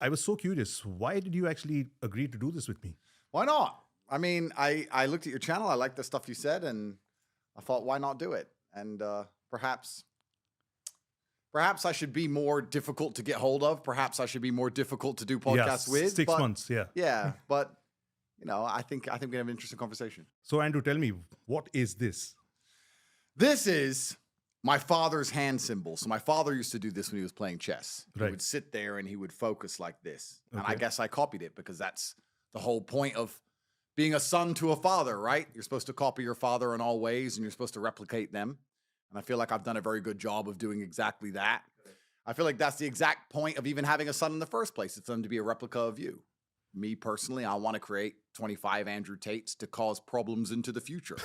I was so curious. Why did you actually agree to do this with me? Why not? I mean, I looked at your channel. I liked the stuff you said, and I thought, why not do it? And perhaps I should be more difficult to get hold of. Perhaps I should be more difficult to do podcasts with. 6 months, yeah. Yeah, but I think we have an interesting conversation. So Andrew, tell me, what is this? This is my father's hand symbol. So my father used to do this when he was playing chess. He Right. would sit there and he would focus like this. And I Okay. guess I copied it because that's the whole point of being a son to a father, right? You're supposed to copy your father in all ways and you're supposed to replicate them. And I feel like I've done a very good job of doing exactly that. I feel like that's the exact point of even having a son in the first place. It's them to be a replica of you. Me personally, I want to create 25 Andrew Tates to cause problems into the future.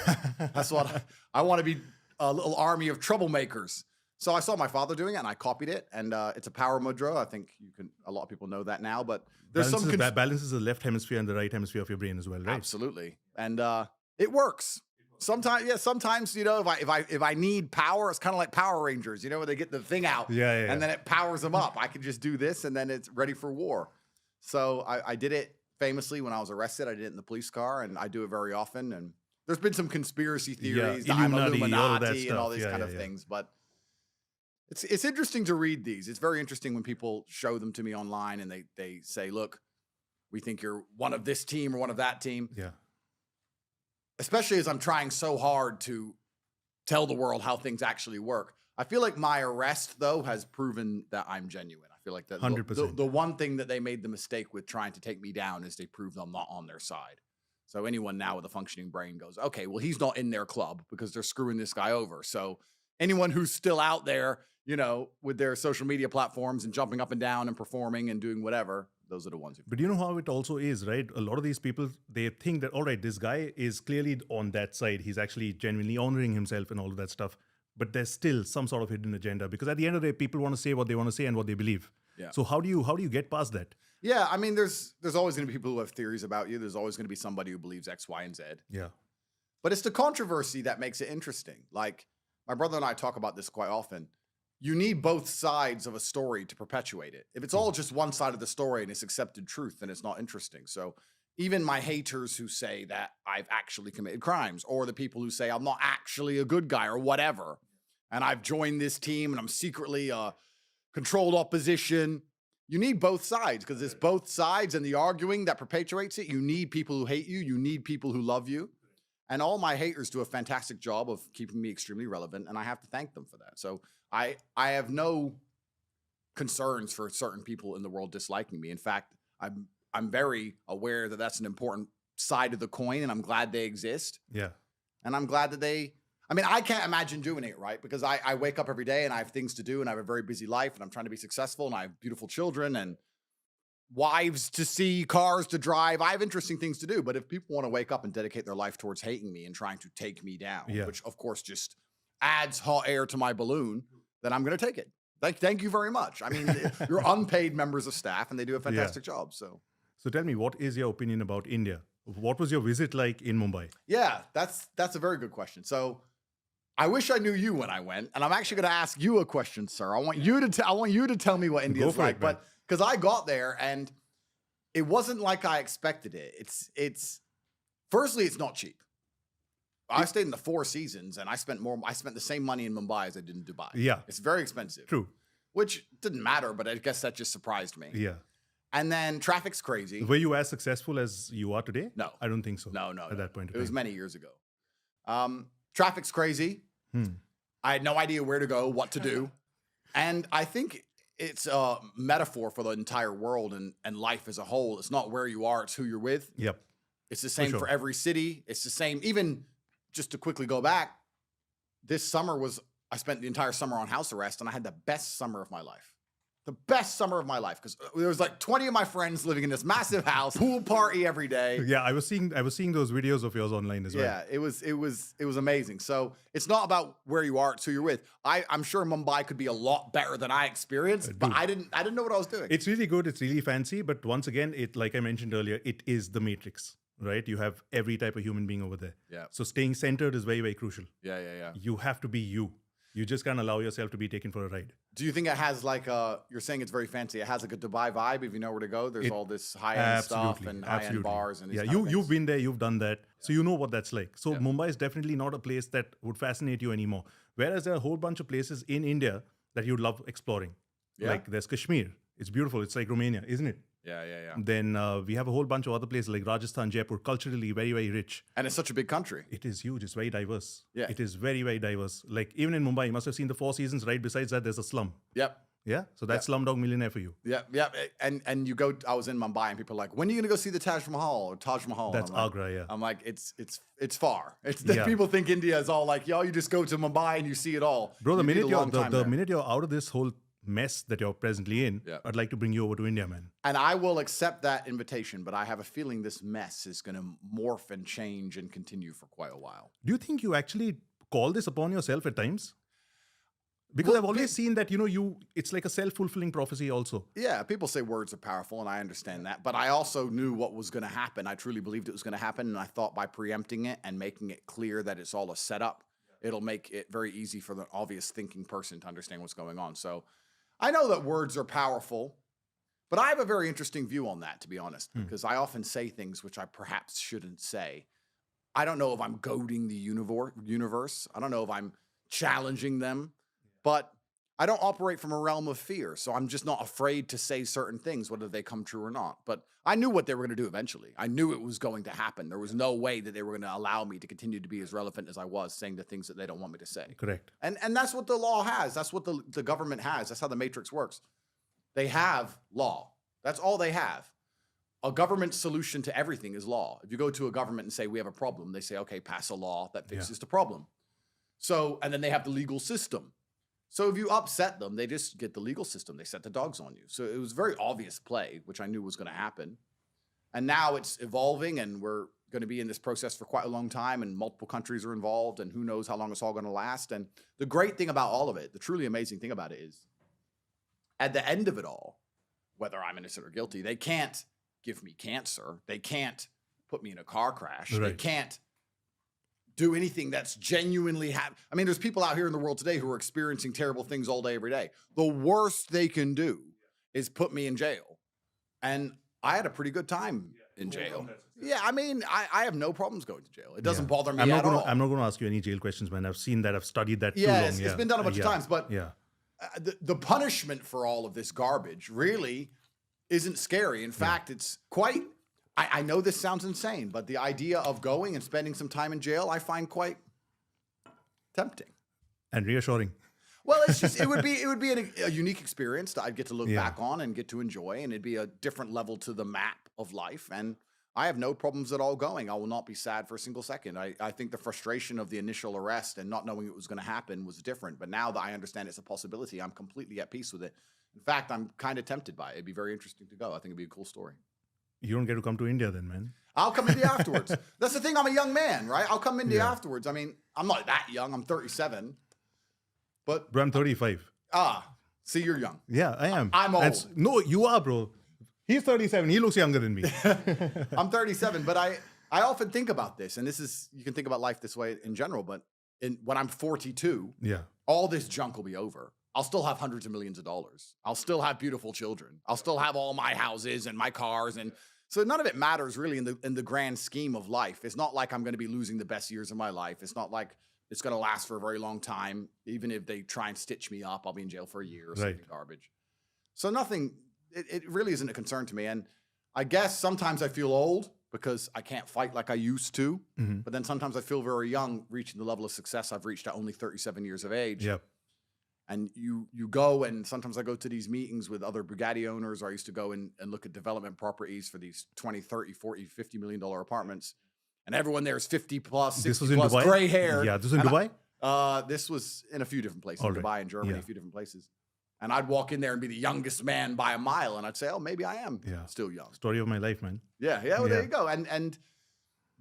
That's what I want to be, a little army of troublemakers. So I saw my father doing it and I copied it. And it's a power mudra. I think a lot of people know that now, but there's balances the left hemisphere and the right hemisphere of your brain as well, right? Absolutely. And it works. Sometimes, if I need power, it's kind of like Power Rangers, where they get the thing out and then it powers them up. I can just do this and then it's ready for war. So I did it famously when I was arrested. I did it in the police car and I do it very often. And there's been some conspiracy theories, that I'm Illuminati and all these kind of things. But it's interesting to read these. It's very interesting when people show them to me online and they say, look, we think you're one of this team or one of that team. Yeah. Especially as I'm trying so hard to tell the world how things actually work. I feel like my arrest, though, has proven that I'm genuine. I feel like that 100%. The one thing that they made the mistake with trying to take me down is they proved I'm not on their side. So anyone now with a functioning brain goes, okay, well, he's not in their club because they're screwing this guy over. So anyone who's still out there, with their social media platforms and jumping up and down and performing and doing whatever, those are the ones. But you know how it also is, right? A lot of these people, they think that, all right, this guy is clearly on that side. He's actually genuinely honoring himself and all of that stuff. But there's still some sort of hidden agenda because at the end of the day, people want to say what they want to say and what they believe. Yeah. So how do you get past that? Yeah, I mean, there's always going to be people who have theories about you. There's always going to be somebody who believes X, Y, and Z. Yeah. But it's the controversy that makes it interesting. Like my brother and I talk about this quite often. You need both sides of a story to perpetuate it. If it's all just one side of the story and it's accepted truth, then it's not interesting. So even my haters who say that I've actually committed crimes, or the people who say I'm not actually a good guy or whatever, and I've joined this team and I'm secretly a controlled opposition, you need both sides because it's both sides and the arguing that perpetuates it. You need people who hate you. You need people who love you. And all my haters do a fantastic job of keeping me extremely relevant, and I have to thank them for that. So I have no concerns for certain people in the world disliking me. In fact, I'm very aware that that's an important side of the coin, and I'm glad they exist. Yeah. And I'm glad that I can't imagine doing it, right? Because I wake up every day and I have things to do and I have a very busy life and I'm trying to be successful and I have beautiful children and wives to see, cars to drive. I have interesting things to do. But if people want to wake up and dedicate their life towards hating me and trying to take me down, which of course just adds hot air to my balloon, then I'm going to take it. Thank you very much. I mean, you're unpaid members of staff and they do a fantastic job. So tell me, what is your opinion about India? What was your visit like in Mumbai? Yeah, that's a very good question. So I wish I knew you when I went, and I'm actually going to ask you a question, sir. I want you to tell me what India's like, but because I got there and it wasn't like I expected it. It's firstly, it's not cheap. I stayed in the Four Seasons and I spent the same money in Mumbai as I did in Dubai. Yeah. It's very expensive. True. Which didn't matter, but I guess that just surprised me. Yeah. And then traffic's crazy. Were you as successful as you are today? No. I don't think so. No. At that point. It was many years ago. Traffic's crazy. I had no idea where to go, what to do. And I think it's a metaphor for the entire world and life as a whole. It's not where you are, it's who you're with. Yep. It's the same for every city. It's the same. Even just to quickly go back, this summer I spent the entire summer on house arrest and I had the best summer of my life. The best summer of my life because there was like 20 of my friends living in this massive house, pool party every day. Yeah, I was seeing those videos of yours online as well. Yeah, it was amazing. So it's not about where you are, it's who you're with. I'm sure Mumbai could be a lot better than I experienced, but I didn't know what I was doing. It's really good. It's really fancy, but once again, like I mentioned earlier, it is the Matrix, right? You have every type of human being over there. Yeah. So staying centered is very, very crucial. Yeah. You have to be you. You just can't allow yourself to be taken for a ride. Do you think it has like you're saying it's very fancy. It has like a Dubai vibe if you know where to go. There's all this high-end stuff and high-end bars and these kind of you've things. been there, you've done that. So you know what that's like. So Mumbai is definitely not a place that would fascinate you anymore. Whereas there are a whole bunch of places in India that you'd love exploring. Yeah. Like there's Kashmir. It's beautiful. It's like Romania, isn't it? Yeah. Then we have a whole bunch of other places like Rajasthan, Jaipur, culturally very, very rich. And it's such a big country. It is huge. It's very diverse. Yeah. It is very, very diverse. Like even in Mumbai, you must have seen the Four Seasons. Right besides that, there's a slum. Yep. Yeah. So that's Slumdog Millionaire for you. Yeah. And you go. I was in Mumbai, and people are like, "When are you gonna go see the Taj Mahal or Taj Mahal?" That's I'm like, Agra, yeah. I'm like, it's far. It's Yeah. people think India is all like, you just go to Mumbai and you see it all. Bro, the You need minute a you're long time there. minute you're out of this whole mess that you're presently in, Yeah. I'd like to bring you over to India, man. And I will accept that invitation, but I have a feeling this mess is going to morph and change and continue for quite a while. Do you think you actually call this upon yourself at times? Because Well, I've always seen that, it's like a self-fulfilling prophecy also. Yeah, people say words are powerful, and I understand that. But I also knew what was going to happen. I truly believed it was going to happen, and I thought by preempting it and making it clear that it's all a setup, it'll make it very easy for the obvious thinking person to understand what's going on. So I know that words are powerful, but I have a very interesting view on that, to be honest, because I often say things which I perhaps shouldn't say. I don't know if I'm goading the universe. I don't know if I'm challenging them, but I don't operate from a realm of fear. So I'm just not afraid to say certain things, whether they come true or not. But I knew what they were going to do eventually. I knew it was going to happen. There was no way that they were going to allow me to continue to be as relevant as I was, saying the things that they don't want me to say. Correct. And that's what the law has. That's what the government has. That's how the matrix works. They have law. That's all they have. A government solution to everything is law. If you go to a government and say, we have a problem, they say, okay, pass a law that fixes the problem. So, and then they have the legal system. So if you upset them, they just get the legal system. They set the dogs on you. So it was very obvious play, which I knew was going to happen. And now it's evolving, and we're going to be in this process for quite a long time, and multiple countries are involved, and who knows how long it's all going to last. And the great thing about all of it, the truly amazing thing about it is, at the end of it all, whether I'm innocent or guilty, they can't give me cancer. They can't put me in a car crash. Right. They can't do anything that's genuinely I mean, there's people out here in the world today who are experiencing terrible things all day, every day. The worst they can do is put me in jail. And I had a pretty good time in jail. Yeah, I mean, I have no problems going to jail. It doesn't bother me at all. I'm not going to ask you any jail questions, man. I've seen that. I've studied that too Yeah, long. it's been done a bunch of times. But yeah. The punishment for all of this garbage really isn't scary. In fact, it's quite... I know this sounds insane, but the idea of going and spending some time in jail, I find quite tempting and reassuring. Well, it's just it would be a unique experience that I'd get to look back on and get to enjoy, and it'd be a different level to the map of life. And I have no problems at all going. I will not be sad for a single second. I think the frustration of the initial arrest and not knowing it was going to happen was different. But now that I understand it's a possibility, I'm completely at peace with it. In fact, I'm kind of tempted by it. It'd be very interesting to go. I think it'd be a cool story. You don't get to come to India then, man. I'll come to India afterwards. That's the thing. I'm a young man, right? I'll come to India afterwards. I mean, I'm not that young. I'm 37. But Bro, I'm 35. See, you're young. Yeah, I am. I'm old. No, you are, bro. He's 37. He looks younger than me. I'm 37, but I often think about this, and you can think about life this way in general, but when I'm 42, all this junk will be over. I'll still have hundreds of millions of dollars. I'll still have beautiful children. I'll still have all my houses and my cars, and so none of it matters really in the grand scheme of life. It's not like I'm going to be losing the best years of my life. It's not like it's going to last for a very long time. Even if they try and stitch me up, I'll be in jail for a year or something garbage. So nothing, it really isn't a concern to me. And I guess sometimes I feel old because I can't fight like I used to. Mm-hmm. But then sometimes I feel very young, reaching the level of success I've reached at only 37 years of age. Yep. And you go, and sometimes I go to these meetings with other Bugatti owners, or I used to go and look at development properties for these 20, 30, 40, $50 million apartments. And everyone there is 50 plus, 60 plus, gray hair. Yeah, this was in Dubai? This was in a few different places, Right. Dubai and Germany, Yeah. a few different places. And I'd walk in there and be the youngest man by a mile, and I'd say, oh, maybe I am still young. Story of my life, man. Yeah, well, there you go. And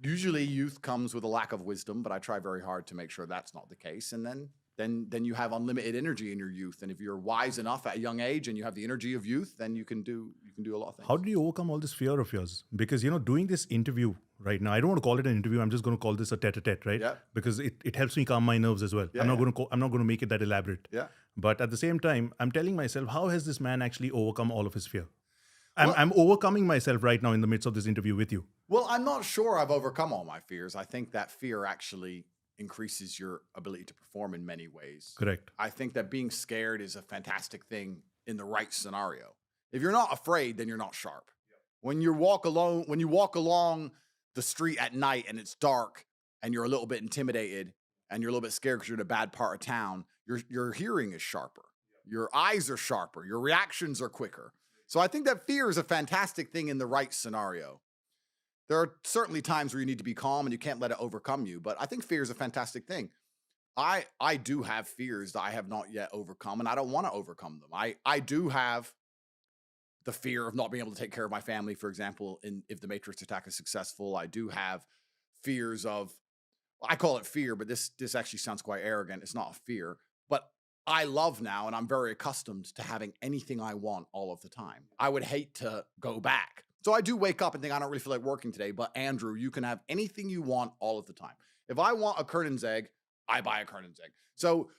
usually youth comes with a lack of wisdom, but I try very hard to make sure that's not the case. And then you have unlimited energy in your youth. And if you're wise enough at a young age and you have the energy of youth, then you can do a lot of things. How did you overcome all this fear of yours? Because, doing this interview right now. I don't want to call it an interview. I'm just going to call this a tete-a-tete, right? Yeah. Because it helps me calm my nerves as well. Yeah, I'm not yeah. going to make it that elaborate. Yeah. But at the same time, I'm telling myself, how has this man actually overcome all of his fear? Well- I'm overcoming myself right now in the midst of this interview with you. Well, I'm not sure I've overcome all my fears. I think that fear actually increases your ability to perform in many ways. Correct. I think that being scared is a fantastic thing in the right scenario. If you're not afraid, then you're not sharp. When you walk along the street at night and it's dark and you're a little bit intimidated and you're a little bit scared because you're in a bad part of town, your hearing is sharper. Your eyes are sharper. Your reactions are quicker. So I think that fear is a fantastic thing in the right scenario. There are certainly times where you need to be calm and you can't let it overcome you, but I think fear is a fantastic thing. I do have fears that I have not yet overcome, and I don't want to overcome them. I do have the fear of not being able to take care of my family, for example, if the Matrix attack is successful. I do have fears of, I call it fear, but this actually sounds quite arrogant. It's not a fear, but I love now, and I'm very accustomed to having anything I want all of the time. I would hate to go back. So I do wake up and think I don't really feel like working today, but Andrew, you can have anything you want all of the time. If I want a Kernan's egg, I buy a Kernan's egg. So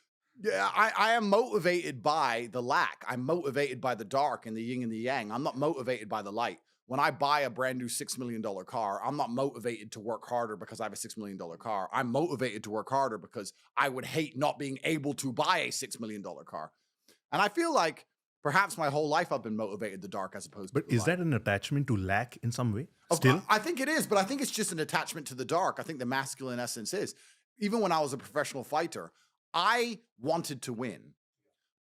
yeah, I am motivated by the lack. I'm motivated by the dark and the yin and the yang. I'm not motivated by the light. When I buy a brand new $6 million car, I'm not motivated to work harder because I have a $6 million car. I'm motivated to work harder because I would hate not being able to buy a $6 million car. And I feel like perhaps my whole life I've been motivated the dark as opposed to But the is light. that an attachment to lack in some way? Of Still? course, I think it is, but I think it's just an attachment to the dark. I think the masculine essence is. Even when I was a professional fighter, I wanted to win.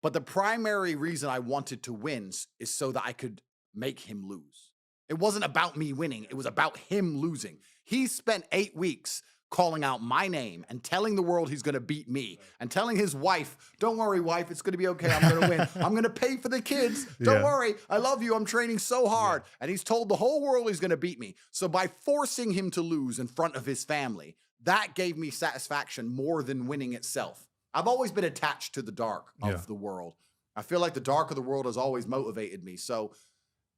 But the primary reason I wanted to win is so that I could make him lose. It wasn't about me winning. It was about him losing. He spent 8 weeks calling out my name and telling the world he's going to beat me and telling his wife, don't worry, wife, it's going to be okay. I'm going to win. I'm going to pay for the kids. Don't Yeah. worry. I love you. I'm training so hard. And he's told the whole world he's going to beat me. So by forcing him to lose in front of his family, that gave me satisfaction more than winning itself. I've always been attached to the dark of the world. I feel like the dark of the world has always motivated me. So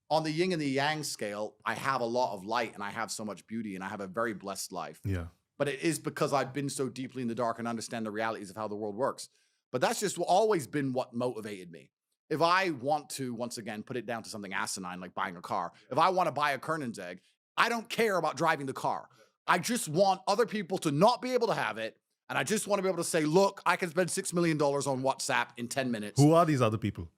on the yin and the yang scale, I have a lot of light and I have so much beauty and I have a very blessed life. Yeah. But it is because I've been so deeply in the dark and understand the realities of how the world works. But that's just always been what motivated me. If I want to, once again, put it down to something asinine like buying a car, if I want to buy a Kernan's egg, I don't care about driving the car. I just want other people to not be able to have it. And I just want to be able to say, look, I can spend $6 million on WhatsApp in 10 minutes. Who are these other people?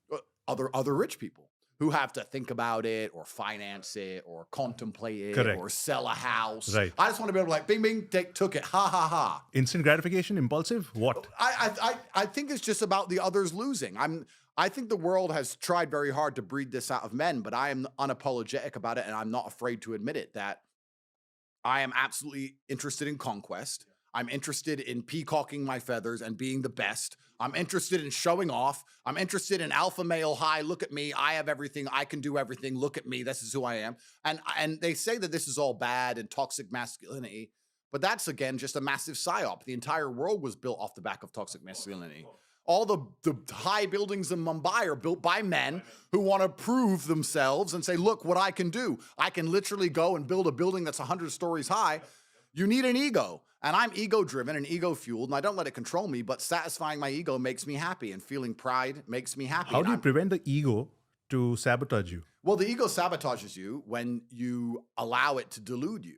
Other rich people who have to think about it or finance it or contemplate it Correct. or sell a house. Right. I just want to be able to like, bing, bing, took it, ha, ha, ha. Instant gratification, impulsive? What? I think it's just about the others losing. I think the world has tried very hard to breed this out of men, but I am unapologetic about it, and I'm not afraid to admit it, that I am absolutely interested in conquest. I'm interested in peacocking my feathers and being the best. I'm interested in showing off. I'm interested in alpha male high. Look at me. I have everything. I can do everything. Look at me. This is who I am. And they say that this is all bad and toxic masculinity, but that's, again, just a massive psyop. The entire world was built off the back of toxic masculinity. All the high buildings in Mumbai are built by men who want to prove themselves and say, look what I can do. I can literally go and build a building that's 100 stories high. You need an ego. And I'm ego-driven and ego-fueled, and I don't let it control me, but satisfying my ego makes me happy, and feeling pride makes me happy. How And do you I'm- prevent the ego to sabotage you? Well, the ego sabotages you when you allow it to delude you.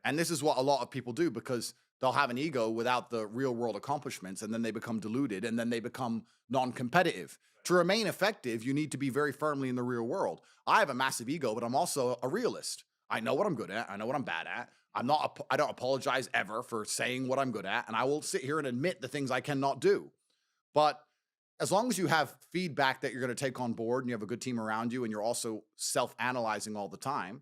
And this is what a lot of people do, because they'll have an ego without the real world accomplishments, and then they become deluded, and then they become non-competitive. To remain effective, you need to be very firmly in the real world. I have a massive ego, but I'm also a realist. I know what I'm good at. I know what I'm bad at. I don't apologize ever for saying what I'm good at, and I will sit here and admit the things I cannot do. But as long as you have feedback that you're going to take on board and you have a good team around you and you're also self-analyzing all the time,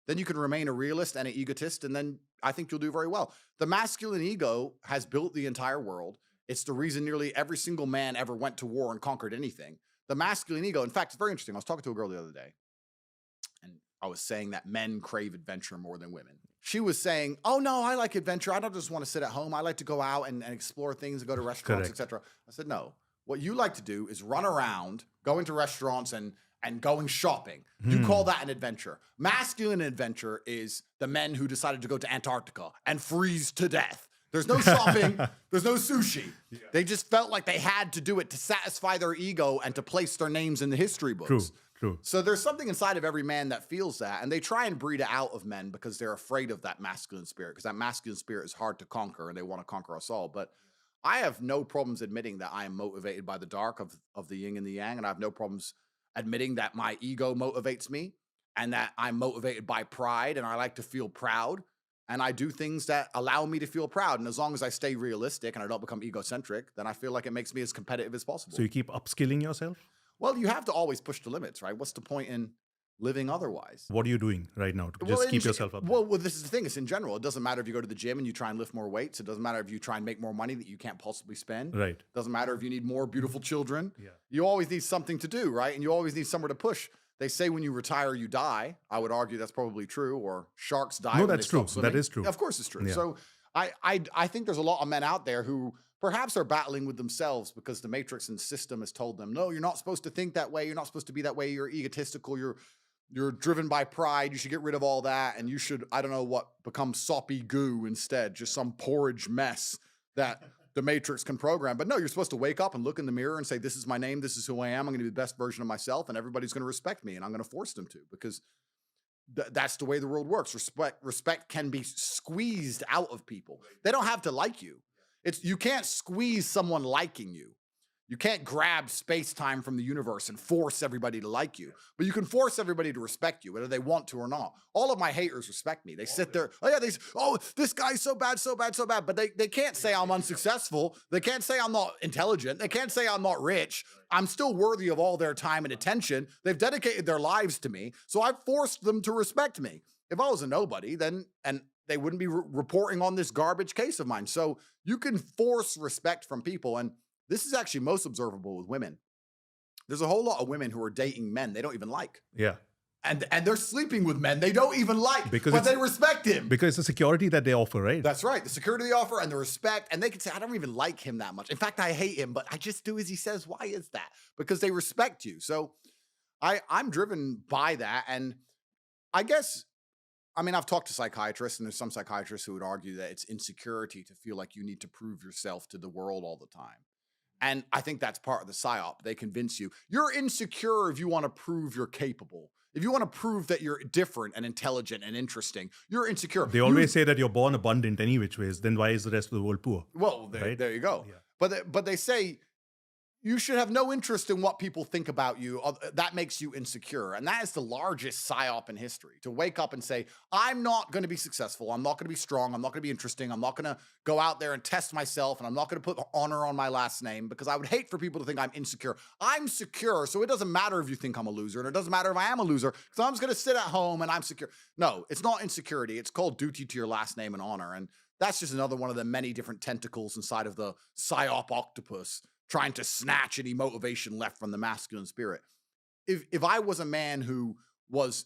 then you can remain a realist and an egotist, and then I think you'll do very well. The masculine ego has built the entire world. It's the reason nearly every single man ever went to war and conquered anything. The masculine ego, in fact, it's very interesting. I was talking to a girl the other day, and I was saying that men crave adventure more than women. She was saying, oh, no, I like adventure. I don't just want to sit at home. I like to go out and explore things and go to restaurants, Correct. etc. I said, no. What you like to do is run around, go into restaurants and and going shopping. You call that an adventure. Masculine adventure is the men who decided to go to Antarctica and freeze to death. There's no shopping. There's no sushi. Yeah. They just felt like they had to do it to satisfy their ego and to place their names in the history books. True. So there's something inside of every man that feels that, and they try and breed it out of men because they're afraid of that masculine spirit, because that masculine spirit is hard to conquer, and they want to conquer us all. But I have no problems admitting that I am motivated by the dark of the yin and the yang, and I have no problems admitting that my ego motivates me and that I'm motivated by pride, and I like to feel proud, and I do things that allow me to feel proud. And as long as I stay realistic and I don't become egocentric, then I feel like it makes me as competitive as possible. So you keep upskilling yourself? Well, you have to always push the limits, right? What's the point in living otherwise? What are you doing right now to just keep yourself up? Well, this is the thing. It's in general. It doesn't matter if you go to the gym and you try and lift more weights. It doesn't matter if you try and make more money that you can't possibly spend. Right. It doesn't matter if you need more beautiful children. Yeah. You always need something to do, right? And you always need somewhere to push. They say when you retire, you die. I would argue that's probably true. Or sharks die. No, when that's they true. stop swimming. That is true. Of course it's true. Yeah. So I think there's a lot of men out there who perhaps are battling with themselves because the matrix and system has told them, no, you're not supposed to think that way. You're not supposed to be that way. You're egotistical. You're driven by pride. You should get rid of all that. And you should, I don't know what, become soppy goo instead, just some porridge mess that the matrix can program. But no, you're supposed to wake up and look in the mirror and say, this is my name. This is who I am. I'm going to be the best version of myself. And everybody's going to respect me. And I'm going to force them to, because that's the way the world works. Respect can be squeezed out of people. They don't have to like you. You can't squeeze someone liking you. You can't grab space-time from the universe and force everybody to like you, but you can force everybody to respect you, whether they want to or not. All of my haters respect me. They sit there, this guy's so bad, so bad, so bad, but they can't say I'm unsuccessful. They can't say I'm not intelligent. They can't say I'm not rich. I'm still worthy of all their time and attention. They've dedicated their lives to me, so I've forced them to respect me. If I was a nobody, then, and they wouldn't be reporting on this garbage case of mine. So you can force respect from people, and this is actually most observable with women. There's a whole lot of women who are dating men they don't even like. Yeah. And they're sleeping with men they don't even like, but they respect him. Because it's the security that they offer, right? That's right. The security they offer and the respect. And they can say, I don't even like him that much. In fact, I hate him, but I just do as he says. Why is that? Because they respect you. So I'm driven by that. And I guess, I mean, I've talked to psychiatrists, and there's some psychiatrists who would argue that it's insecurity to feel like you need to prove yourself to the world all the time. And I think that's part of the psyop. They convince you you're insecure if you want to prove you're capable. If you want to prove that you're different and intelligent and interesting, you're insecure. They always say that you're born abundant any which ways. Then why is the rest of the world poor? Well, right? There you go. Yeah. But they say you should have no interest in what people think about you. That makes you insecure. And that is the largest psyop in history. To wake up and say, I'm not going to be successful. I'm not going to be strong. I'm not going to be interesting. I'm not going to go out there and test myself. And I'm not going to put honor on my last name, because I would hate for people to think I'm insecure. I'm secure. So it doesn't matter if you think I'm a loser. And it doesn't matter if I am a loser, because I'm just going to sit at home and I'm secure. No, it's not insecurity. It's called duty to your last name and honor. And that's just another one of the many different tentacles inside of the psyop octopus, trying to snatch any motivation left from the masculine spirit. If I was a man who was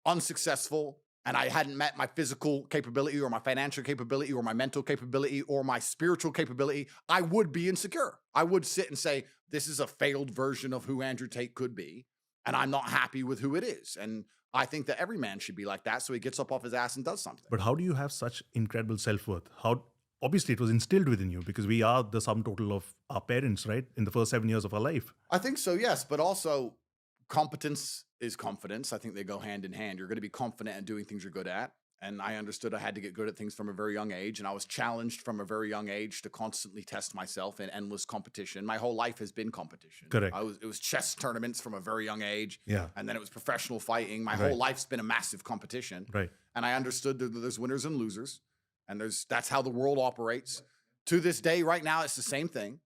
unsuccessful and I hadn't met my physical capability or my financial capability or my mental capability or my spiritual capability, I would be insecure. I would sit and say, this is a failed version of who Andrew Tate could be, and I'm not happy with who it is. And I think that every man should be like that, so he gets up off his ass and does something. But how do you have such incredible self-worth? Obviously, it was instilled within you because we are the sum total of our parents, right? In the first 7 years of our life. I think so, yes. But also, competence is confidence. I think they go hand in hand. You're going to be confident at doing things you're good at. And I understood I had to get good at things from a very young age. And I was challenged from a very young age to constantly test myself in endless competition. My whole life has been competition. Correct. It was chess tournaments from a very young age. Yeah. And then it was professional fighting. My whole life's been a massive competition. Right. And I understood that there's winners and losers. And that's how the world operates. To this day, right now, it's the same thing.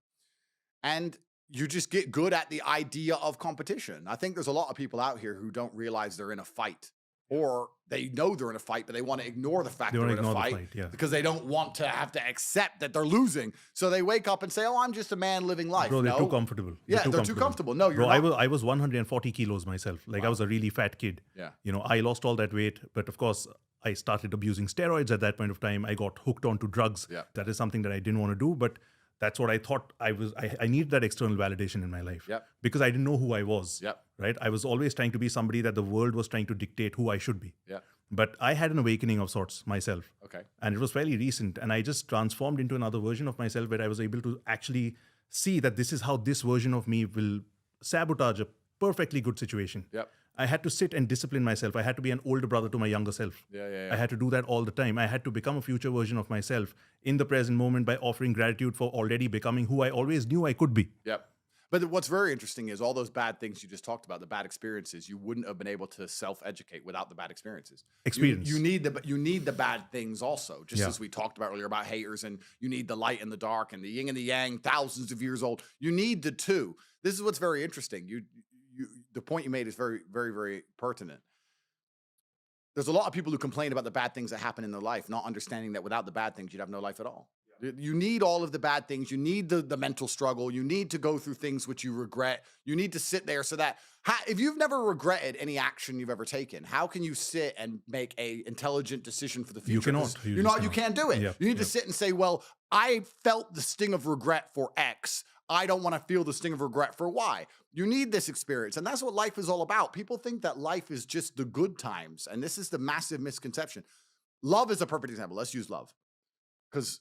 And you just get good at the idea of competition. I think there's a lot of people out here who don't realize they're in a fight, or they know they're in a fight, but they want to ignore the fact they're in a fight, because they don't want to have to accept that they're losing. So they wake up and say, oh, I'm just a man living life. Bro, they're too comfortable. Yeah, they're too comfortable. No, you're not. I was 140 kilos myself. Like, I was a really fat kid. Yeah. You know, I lost all that weight, but of course, I started abusing steroids at that point of time. I got hooked onto drugs. Yeah. That is something that I didn't want to do. But That's what I thought I was. I needed that external validation in my life Yep. because I didn't know who I was. Yep. Right? I was always trying to be somebody that the world was trying to dictate who I should be. Yep. But I had an awakening of sorts myself. Okay. And it was fairly recent. And I just transformed into another version of myself where I was able to actually see that this is how this version of me will sabotage a perfectly good situation. Yep. I had to sit and discipline myself. I had to be an older brother to my younger self. Yeah. I had to do that all the time. I had to become a future version of myself in the present moment by offering gratitude for already becoming who I always knew I could be. Yep. But what's very interesting is all those bad things you just talked about, the bad experiences, you wouldn't have been able to self-educate without the bad experiences. Experience. You need the bad things also, just Yeah. as we talked about earlier about haters, and you need the light and the dark and the yin and the yang, thousands of years old. You need the two. This is what's very interesting. The point you made is very, very, very pertinent. There's a lot of people who complain about the bad things that happen in their life, not understanding that without the bad things, you'd have no life at all. You need all of the bad things. You need the mental struggle. You need to go through things which you regret. You need to sit there so that if you've never regretted any action you've ever taken, how can you sit and make a intelligent decision for the future? You cannot. You can't do it. Yep, You need to sit and say, well, I felt the sting of regret for X. I don't want to feel the sting of regret for Y. You need this experience. And that's what life is all about. People think that life is just the good times. And this is the massive misconception. Love is a perfect example. Let's use love. Because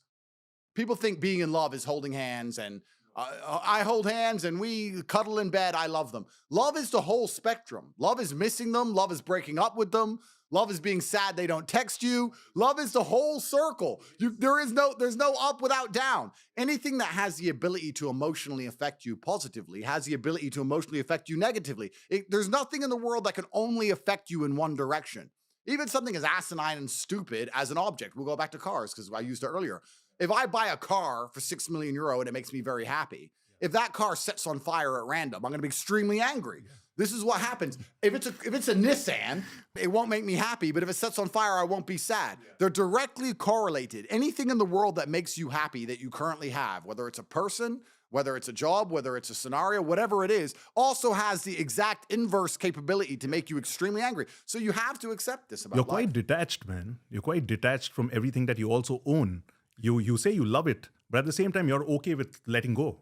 people think being in love is holding hands and I hold hands and we cuddle in bed. I love them. Love is the whole spectrum. Love is missing them. Love is breaking up with them. Love is being sad they don't text you. Love is the whole circle. There's no up without down. Anything that has the ability to emotionally affect you positively has the ability to emotionally affect you negatively. There's nothing in the world that can only affect you in one direction. Even something as asinine and stupid as an object. We'll go back to cars because I used it earlier. If I buy a car for 6 million euro and it makes me very happy, if that car sets on fire at random, I'm going to be extremely angry. This is what happens. If it's a Nissan, it won't make me happy, but if it sets on fire, I won't be sad. They're directly correlated. Anything in the world that makes you happy that you currently have, whether it's a person, whether it's a job, whether it's a scenario, whatever it is, also has the exact inverse capability to make you extremely angry. So you have to accept this about You're life. quite detached, man. You're quite detached from everything that you also own. You say you love it, but at the same time, you're okay with letting go.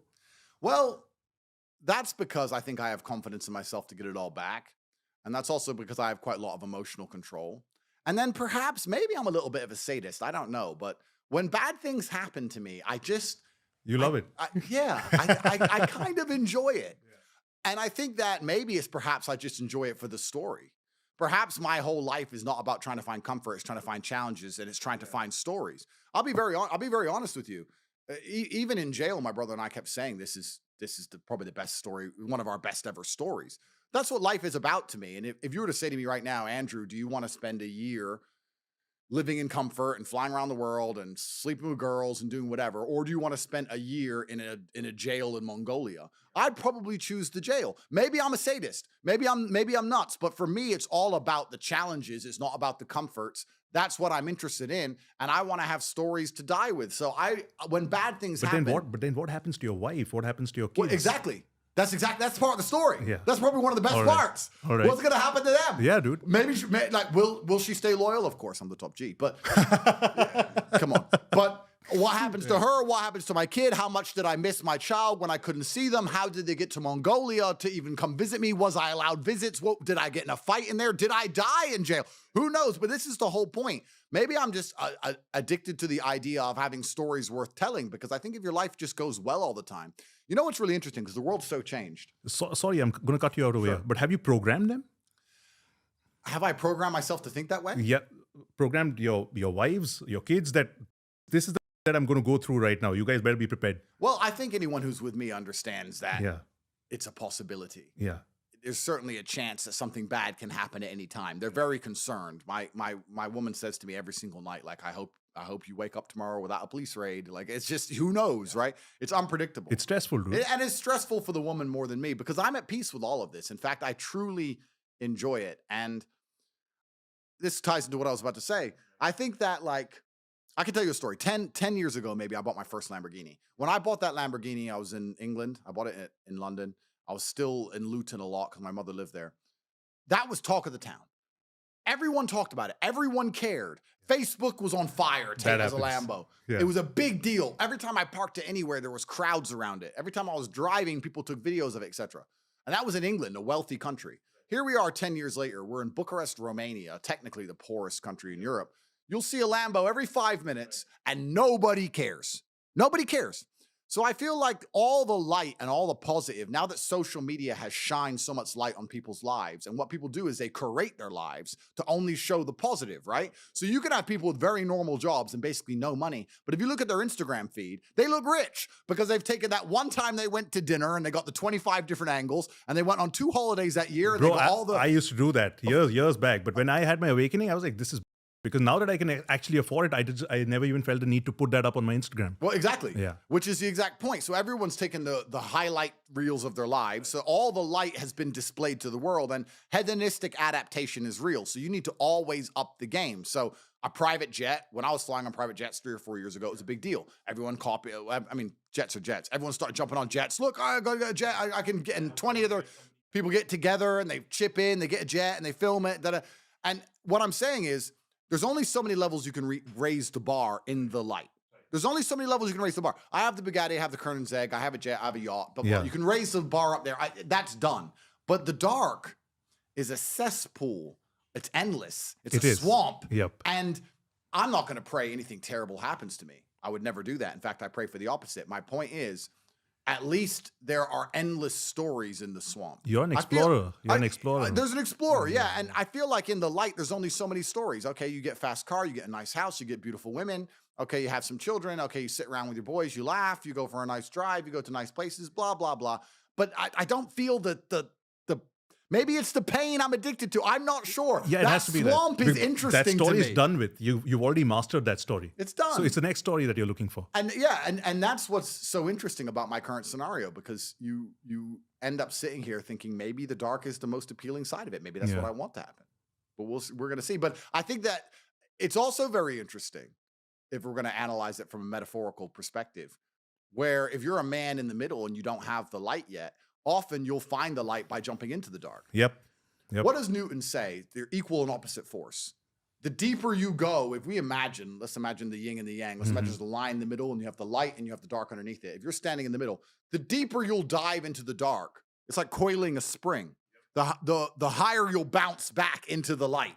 Well, that's because I think I have confidence in myself to get it all back. And that's also because I have quite a lot of emotional control. And then perhaps, maybe I'm a little bit of a sadist. I don't know. But when bad things happen to me, You love it. I kind of enjoy it. And I think that maybe it's perhaps I just enjoy it for the story. Perhaps my whole life is not about trying to find comfort. It's trying to find challenges, and it's trying to find stories. I'll be very honest with you. Even in jail, my brother and I kept saying this is probably the best story, one of our best ever stories. That's what life is about to me. And if you were to say to me right now, Andrew, do you want to spend a year living in comfort and flying around the world and sleeping with girls and doing whatever, or do you want to spend a year in a jail in Mongolia? I'd probably choose the jail. Maybe I'm a sadist. Maybe I'm nuts. But for me, it's all about the challenges. It's not about the comforts. That's what I'm interested in, and I want to have stories to die with. So when bad things happen, But then what happens to your wife? What happens to your kids? well, exactly. That's part of the story. Yeah. That's probably one of the best All right. parts. All right. What's going to happen to them? Yeah, dude. Maybe will she stay loyal? Of course, I'm the top G. But come on. But what happens to her? What happens to my kid? How much did I miss my child when I couldn't see them? How did they get to Mongolia to even come visit me? Was I allowed visits? What, did I get in a fight in there? Did I die in jail? Who knows? But this is the whole point. Maybe I'm just addicted to the idea of having stories worth telling, because I think if your life just goes well all the time, you know what's really interesting, because the world's so changed. Sorry, I'm going to cut you out over here. But have you programmed them? Have I programmed myself to think that way? Yeah, programmed your wives, your kids, that this is the that I'm going to go through right now. You guys better be prepared. Well, I think anyone who's with me understands that Yeah, it's a possibility. yeah. There's certainly a chance that something bad can happen at any time. They're very concerned. My woman says to me every single night, like, I hope you wake up tomorrow without a police raid. Like, it's just, who knows, right? It's unpredictable. It's stressful, dude. And it's stressful for the woman more than me, because I'm at peace with all of this. In fact, I truly enjoy it. And this ties into what I was about to say. I think that, like, I can tell you a story. 10 years ago, maybe, I bought my first Lamborghini. When I bought that Lamborghini, I was in England. I bought it in London. I was still in Luton a lot because my mother lived there. That was talk of the town. everyone talked about it. Everyone cared. Facebook was on fire. Tate That as a happens. Lambo. Yeah. It was a big deal. Every time I parked it anywhere, there was crowds around it. Every time I was driving, people took videos of it, etc. And that was in England, a wealthy country. Here we are 10 years later. We're in Bucharest, Romania, technically the poorest country in Europe. You'll see a Lambo every 5 minutes and nobody cares. Nobody cares. So I feel like all the light and all the positive, now that social media has shined so much light on people's lives, and what people do is they curate their lives to only show the positive, right? So you can have people with very normal jobs and basically no money, but if you look at their Instagram feed, they look rich because they've taken that one time they went to dinner and they got the 25 different angles, and they went on 2 holidays that year. And Bro, they got all the I used to do that years back. But when I had my awakening, I was like, this is because now that I can actually afford it, I never even felt the need to put that up on my Instagram. Well, exactly. Yeah. Which is the exact point. So everyone's taken the highlight reels of their lives. So all the light has been displayed to the world, and hedonistic adaptation is real. So you need to always up the game. So a private jet, when I was flying on private jets 3 or 4 years ago, it was a big deal. Everyone copied. I mean, jets are jets. Everyone started jumping on jets. Look, I got a jet. I can get, and 20 other people get together and they chip in, they get a jet and they film it. And what I'm saying is, there's only so many levels you can raise the bar in the light. There's only so many levels you can raise the bar. I have the Bugatti, I have the Koenigsegg, I have a jet, I have a yacht, but Yeah. you can raise the bar up there. That's done. But the dark is a cesspool. It's endless. It's It a is. swamp. Yep. And I'm not going to pray anything terrible happens to me. I would never do that. In fact, I pray for the opposite. My point is, at least there are endless stories in the swamp. You're an I feel- explorer. You're an explorer. There's an explorer, yeah. And I feel like in the light, there's only so many stories. Okay, you get a fast car, you get a nice house, you get beautiful women. Okay, you have some children. Okay, you sit around with your boys, you laugh, you go for a nice drive, you go to nice places, blah, blah, blah. But I don't feel that the maybe it's the pain I'm addicted to. I'm not sure. Yeah, it that has to be swamp that. is interesting That story to is me. done with. You've already mastered that story. It's done. So it's the next story that you're looking for. And yeah, and that's what's so interesting about my current scenario, because you end up sitting here thinking maybe the dark is the most appealing side of it. Maybe that's what Yeah. I want to happen. But we're going to see. But I think that it's also very interesting if we're going to analyze it from a metaphorical perspective, where if you're a man in the middle and you don't have the light yet, often you'll find the light by jumping into the dark. Yep. What does Newton say? They're equal and opposite force. The deeper you go, if we imagine, let's imagine the yin and the yang. Let's imagine there's a line in the middle and you have the light and you have the dark underneath it. If you're standing in the middle, the deeper you'll dive into the dark, it's like coiling a spring. The higher you'll bounce back into the light.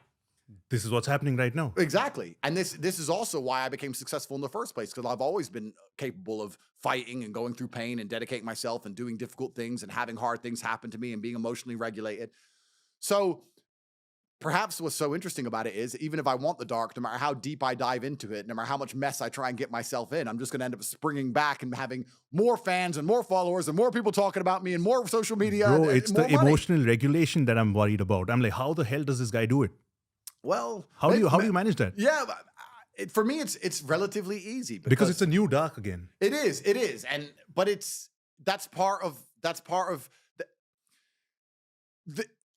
This is what's happening right now. Exactly. And this is also why I became successful in the first place, because I've always been capable of fighting and going through pain and dedicating myself and doing difficult things and having hard things happen to me and being emotionally regulated. So perhaps what's so interesting about it is, even if I want the dark, no matter how deep I dive into it, no matter how much mess I try and get myself in, I'm just going to end up springing back and having more fans and more followers and more people talking about me and more social media. Bro, and it's more the money. emotional regulation that I'm worried about. I'm like, how the hell does this guy do it? Well, How do you manage that? Yeah, for me, it's relatively easy Because it's a new dark again. It is, but that's part of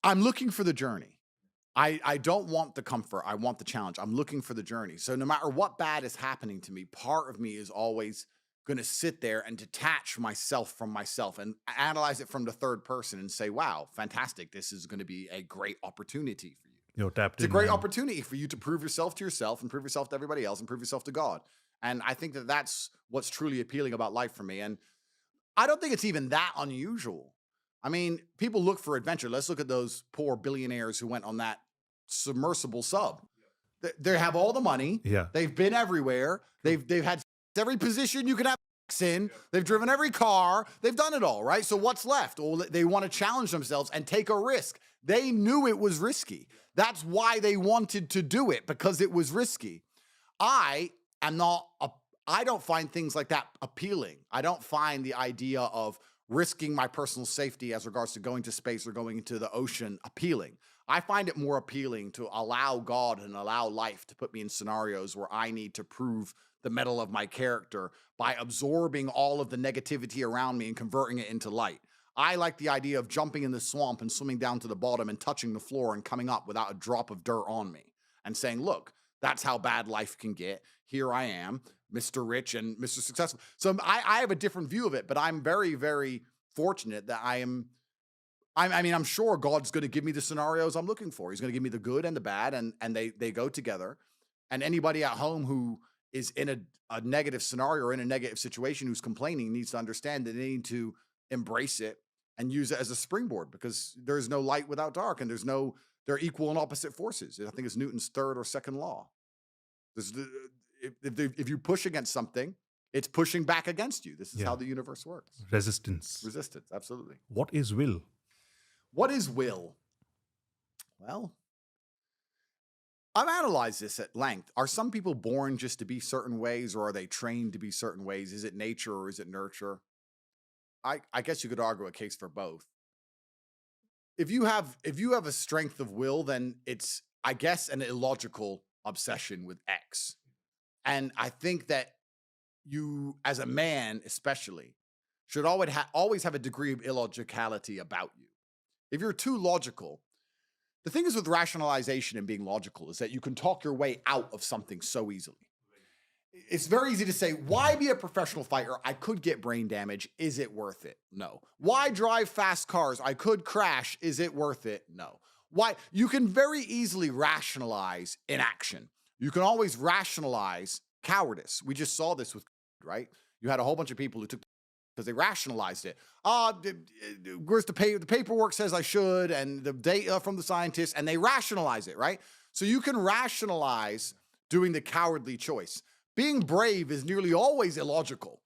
I'm looking for the journey. I don't want the comfort. I want the challenge. I'm looking for the journey. So no matter what bad is happening to me, part of me is always going to sit there and detach myself from myself and analyze it from the third person and say, wow, fantastic. This is going to be a great opportunity for you. You're tapped It's a in, great man. opportunity for you to prove yourself to yourself and prove yourself to everybody else and prove yourself to God. And I think that that's what's truly appealing about life for me. And I don't think it's even that unusual. I mean, people look for adventure. Let's look at those poor billionaires who went on that submersible sub. They have all the money. Yeah. They've been everywhere. They've had every position you can have in. They've driven every car. They've done it all, right? So what's left? Well, they want to challenge themselves and take a risk. They knew it was risky. That's why they wanted to do it, because it was risky. I don't find things like that appealing. I don't find the idea of risking my personal safety as regards to going to space or going into the ocean appealing. I find it more appealing to allow God and allow life to put me in scenarios where I need to prove the mettle of my character by absorbing all of the negativity around me and converting it into light. I like the idea of jumping in the swamp and swimming down to the bottom and touching the floor and coming up without a drop of dirt on me and saying, look, that's how bad life can get. Here I am, Mr. Rich and Mr. Successful. So I have a different view of it, but I'm very, very fortunate that I'm I mean, I'm sure God's going to give me the scenarios I'm looking for. He's going to give me the good and the bad, and they go together. And anybody at home who is in a negative scenario or in a negative situation who's complaining needs to understand that they need to embrace it and use it as a springboard, because there's no light without dark, and they're equal and opposite forces. I think it's Newton's third or second law. If you push against something, it's pushing back against you. This is how the universe works. Resistance. Resistance, absolutely. What is will? What is will? Well, I've analyzed this at length. Are some people born just to be certain ways, or are they trained to be certain ways? Is it nature or is it nurture? I guess you could argue a case for both. If you have a strength of will, then it's, I guess, an illogical obsession with X. And I think that you, as a man especially, should always have a degree of illogicality about you. If you're too logical, the thing is with rationalization and being logical is that you can talk your way out of something so easily. It's very easy to say, why be a professional fighter? I could get brain damage. Is it worth it? No. Why drive fast cars? I could crash. Is it worth it? No. Why? You can very easily rationalize inaction. You can always rationalize cowardice. We just saw this with, right? You had a whole bunch of people who took, because they rationalized it. Where's the paperwork says I should, and the data from the scientists, and they rationalize it, right? So you can rationalize doing the cowardly choice. Being brave is nearly always illogical.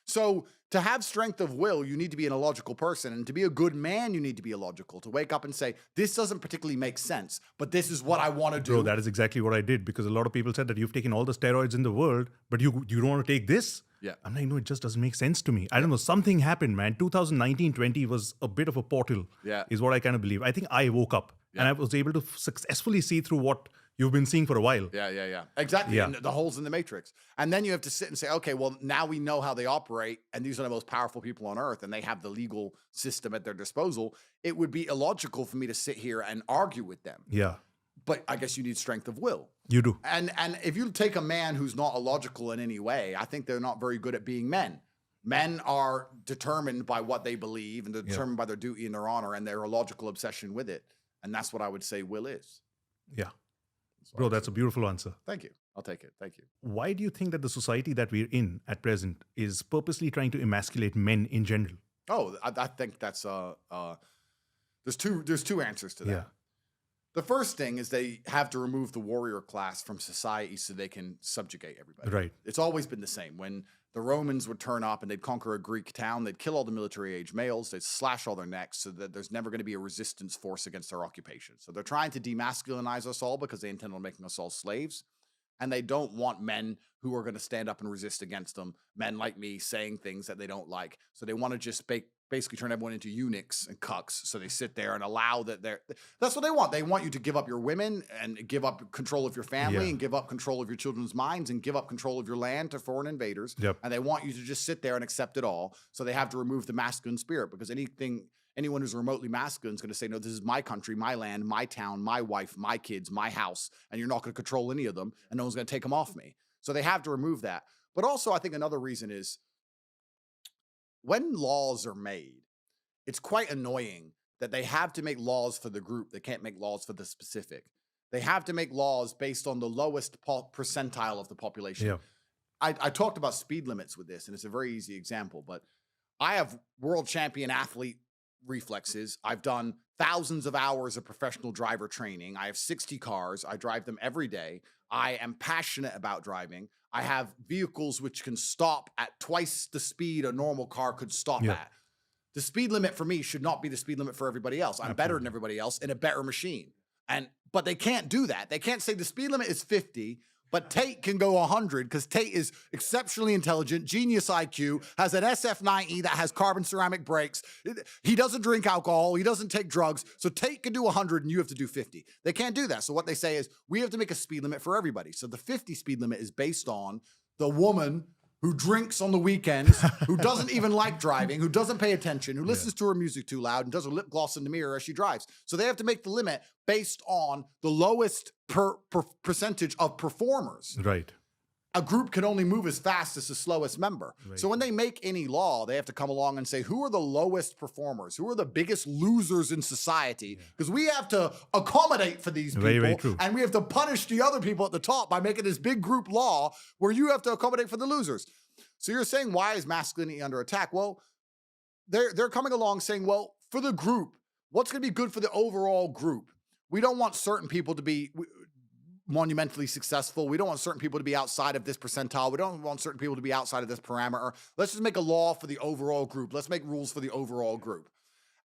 So to have strength of will, you need to be an illogical person. And to be a good man, you need to be illogical. To wake up and say, this doesn't particularly make sense, but this is what I want to do. Bro, that is exactly what I did, because a lot of people said that you've taken all the steroids in the world, but you don't want to take this? Yeah. I'm like, no, it just doesn't make sense to me. I don't know. Something happened, man. 2019-20 was a bit of a portal, is what I kind of believe. I think I woke up and I was able to successfully see through what you've been seeing for a while. Yeah. Exactly. Yeah. And the holes in the matrix. And then you have to sit and say, okay, well, now we know how they operate, and these are the most powerful people on earth, and they have the legal system at their disposal. It would be illogical for me to sit here and argue with them. Yeah. But I guess you need strength of will. You do. And if you take a man who's not illogical in any way, I think they're not very good at being men. Men are determined by what they believe, and they're determined by their duty and their honor and their illogical obsession with it. And that's what I would say will is. Yeah. Bro, that's a beautiful answer. Thank you. I'll take it. Thank you. Why do you think that the society that we're in at present is purposely trying to emasculate men in general? Oh, I think that's there's two answers to that. Yeah. The first thing is they have to remove the warrior class from society so they can subjugate everybody. Right. It's always been the same. When the Romans would turn up and they'd conquer a Greek town, they'd kill all the military-age males, they'd slash all their necks so that there's never going to be a resistance force against their occupation. So they're trying to demasculinize us all because they intend on making us all slaves. And they don't want men who are going to stand up and resist against them, men like me saying things that they don't like. So they want to just basically turn everyone into eunuchs and cucks. So they sit there and allow that that's what they want. They want you to give up your women and give up control of your family and give up control of your children's minds and give up control of your land to foreign invaders. Yep. And they want you to just sit there and accept it all. So they have to remove the masculine spirit, because anyone who's remotely masculine is going to say, no, this is my country, my land, my town, my wife, my kids, my house, and you're not going to control any of them, and no one's going to take them off me. So they have to remove that. But also, I think another reason is when laws are made, it's quite annoying that they have to make laws for the group. They can't make laws for the specific. They have to make laws based on the lowest percentile of the population. Yeah. I talked about speed limits with this, and it's a very easy example, but I have world champion athlete reflexes. I've done thousands of hours of professional driver training. I have 60 cars. I drive them every day. I am passionate about driving. I have vehicles which can stop at twice the speed a normal car could stop at. The speed limit for me should not be the speed limit for everybody else. I'm better than everybody else in a better machine. But they can't do that. They can't say the speed limit is 50, but Tate can go 100 because Tate is exceptionally intelligent, genius IQ, has an SF90 that has carbon ceramic brakes. He doesn't drink alcohol. He doesn't take drugs. So Tate can do 100 and you have to do 50. They can't do that. So what they say is we have to make a speed limit for everybody. So the 50 speed limit is based on the woman who drinks on the weekends, who doesn't even like driving, who doesn't pay attention, who listens to her music too loud and does her lip gloss in the mirror as she drives. So they have to make the limit based on the lowest percentage of performers. Right. a group can only move as fast as the slowest member. Right. So when they make any law, they have to come along and say, who are the lowest performers? Who are the biggest losers in society? Because we have to accommodate for these people. Very, very true. And we have to punish the other people at the top by making this big group law where you have to accommodate for the losers. So you're saying, why is masculinity under attack? Well, they're coming along saying, well, for the group, what's going to be good for the overall group? We don't want certain people to be monumentally successful. We don't want certain people to be outside of this percentile. We don't want certain people to be outside of this parameter. Let's just make a law for the overall group. Let's make rules for the overall group.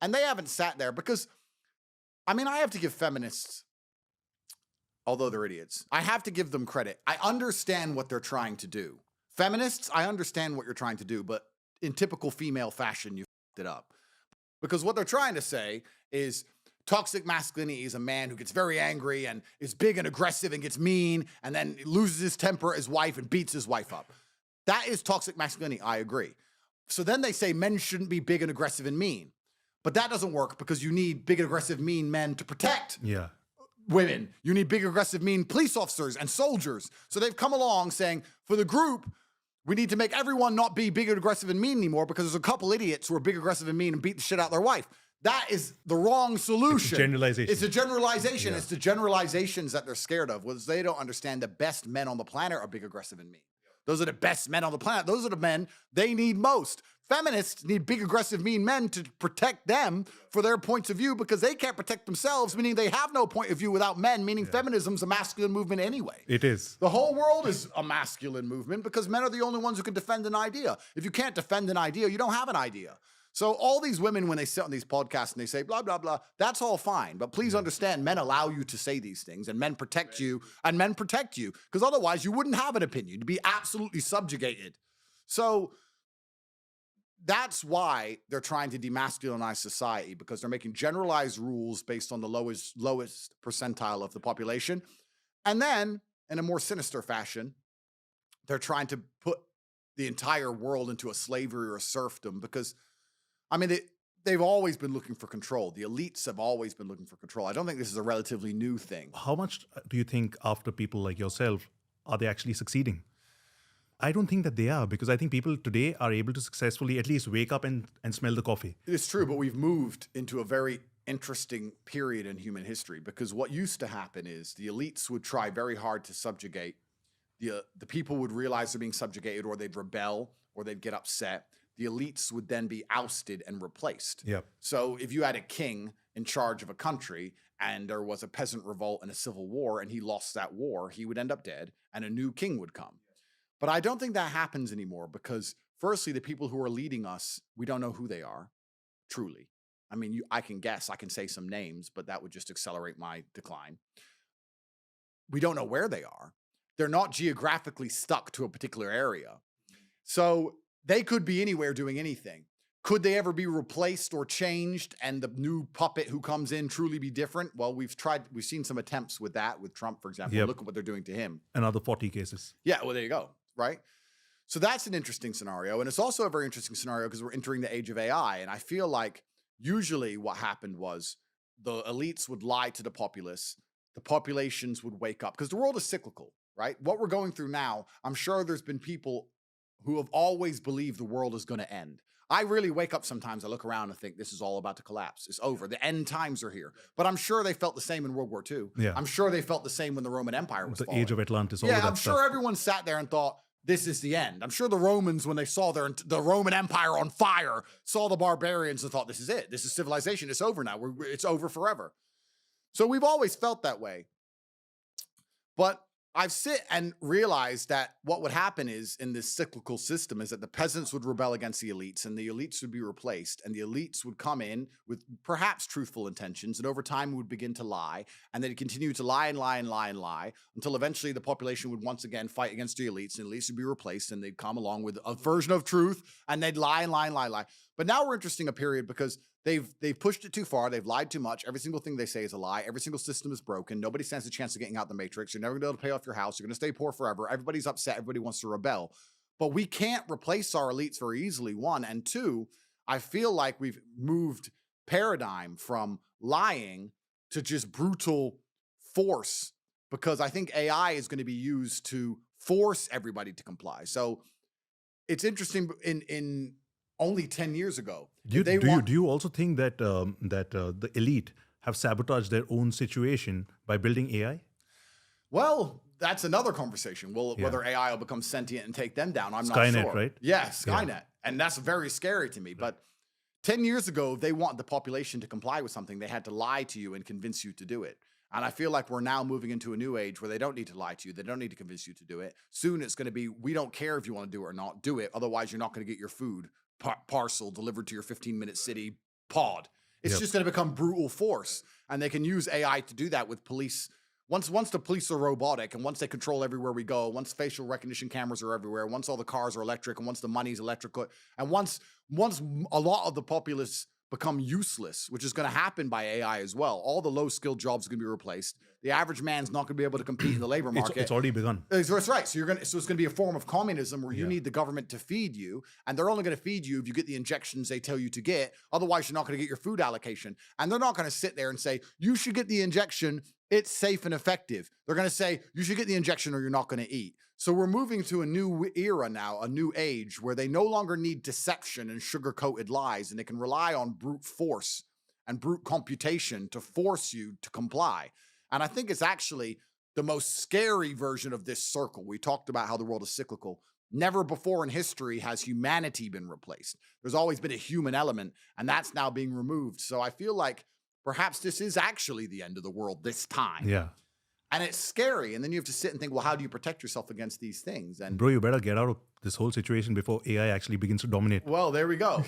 And they haven't sat there because, I mean, I have to give feminists, although they're idiots, I have to give them credit. I understand what they're trying to do. Feminists, I understand what you're trying to do, but in typical female fashion, you f***ed it up. Because what they're trying to say is toxic masculinity is a man who gets very angry and is big and aggressive and gets mean and then loses his temper at his wife and beats his wife up. That is toxic masculinity. I agree. So then they say men shouldn't be big and aggressive and mean. But that doesn't work because you need big, aggressive, mean men to protect women. You need big, aggressive, mean police officers and soldiers. So they've come along saying, for the group, we need to make everyone not be big, aggressive, and mean anymore because there's a couple idiots who are big, aggressive, and mean and beat the shit out of their wife. That is the wrong solution. It's a generalization. It's a generalization. Yeah. It's the generalizations that they're scared of, was they don't understand the best men on the planet are big, aggressive, and mean. Those are the best men on the planet. Those are the men they need most. Feminists need big, aggressive, mean men to protect them for their points of view because they can't protect themselves, meaning they have no point of view without men, meaning feminism's a masculine movement anyway. It is. The whole world is a masculine movement because men are the only ones who can defend an idea. If you can't defend an idea, you don't have an idea. So all these women, when they sit on these podcasts and they say blah, blah, blah, that's all fine. But please understand, men allow you to say these things and men protect you because otherwise you wouldn't have an opinion. You'd be absolutely subjugated. So that's why they're trying to demasculinize society, because they're making generalized rules based on the lowest percentile of the population. And then in a more sinister fashion, they're trying to put the entire world into a slavery or a serfdom because, I mean, they've always been looking for control. The elites have always been looking for control. I don't think this is a relatively new thing. How much do you think after people like yourself, are they actually succeeding? I don't think that they are, because I think people today are able to successfully at least wake up and smell the coffee. It's true, but we've moved into a very interesting period in human history, because what used to happen is the elites would try very hard to subjugate. The people would realize they're being subjugated, or they'd rebel, or they'd get upset. The elites would then be ousted and replaced. Yep. So if you had a king in charge of a country and there was a peasant revolt and a civil war and he lost that war, he would end up dead and a new king would come. But I don't think that happens anymore because, firstly, the people who are leading us, we don't know who they are, truly. I mean, I can guess, I can say some names, but that would just accelerate my decline. We don't know where they are. They're not geographically stuck to a particular area. So they could be anywhere doing anything. Could they ever be replaced or changed and the new puppet who comes in truly be different? Well, we've seen some attempts with that, with Trump, for example. Yep. Look at what they're doing to him. Another 40 cases. Yeah, well, there you go, right? So that's an interesting scenario. And it's also a very interesting scenario because we're entering the age of AI. And I feel like usually what happened was the elites would lie to the populace. The populations would wake up because the world is cyclical, right? What we're going through now, I'm sure there's been people who have always believed the world is going to end. I really wake up sometimes, I look around and think this is all about to collapse. It's over. The end times are here. But I'm sure they felt the same in World War II. Yeah. I'm sure they felt the same when the Roman Empire was falling. The age of Atlantis, all of that I'm stuff. sure everyone sat there and thought, this is the end. I'm sure the Romans, when they saw the Roman Empire on fire, saw the barbarians and thought, this is it. This is civilization. It's over now. It's over forever. So we've always felt that way. But I've sit and realized that what would happen is in this cyclical system is that the peasants would rebel against the elites and the elites would be replaced and the elites would come in with perhaps truthful intentions and over time would begin to lie and they'd continue to lie and lie and lie and lie until eventually the population would once again fight against the elites and the elites would be replaced and they'd come along with a version of truth and they'd lie and lie and lie and lie. But now we're entering a period because they've pushed it too far. They've lied too much. Every single thing they say is a lie. Every single system is broken. Nobody stands a chance of getting out the matrix. You're never going to be able to pay off your house. You're going to stay poor forever. Everybody's upset. Everybody wants to rebel. But we can't replace our elites very easily, one. And two, I feel like we've moved paradigm from lying to just brutal force because I think AI is going to be used to force everybody to comply. So it's interesting in only 10 years ago. Do you also think that the elite have sabotaged their own situation by building AI? Well, that's another conversation. Well, whether AI will become sentient and take them down, I'm not Skynet, sure. right? Yeah, Skynet. And that's very scary to me. But 10 years ago, they want the population to comply with something. They had to lie to you and convince you to do it. And I feel like we're now moving into a new age where they don't need to lie to you. They don't need to convince you to do it. Soon it's going to be, we don't care if you want to do it or not. Do it. Otherwise, you're not going to get your food parcel delivered to your 15-minute city pod. It's just going to become brutal force. And they can use AI to do that with police. Once the police are robotic and once they control everywhere we go, once facial recognition cameras are everywhere, once all the cars are electric and once the money's electrical, and once a lot of the populace become useless, which is going to happen by AI as well. All the low-skilled jobs are going to be replaced. The average man's not going to be able to compete in the labor market. It's already begun. That's right. So it's going to be a form of communism where you need the government to feed you, and they're only going to feed you if you get the injections they tell you to get. Otherwise, you're not going to get your food allocation. And they're not going to sit there and say, you should get the injection. It's safe and effective. They're going to say, you should get the injection or you're not going to eat. So we're moving to a new era now, a new age where they no longer need deception and sugar-coated lies, and they can rely on brute force and brute computation to force you to comply. And I think it's actually the most scary version of this circle. We talked about how the world is cyclical. Never before in history has humanity been replaced. There's always been a human element, and that's now being removed. So I feel like perhaps this is actually the end of the world this time. Yeah. And it's scary. And then you have to sit and think, well, how do you protect yourself against these things? And bro, you better get out of this whole situation before AI actually begins to dominate. Well, there we go.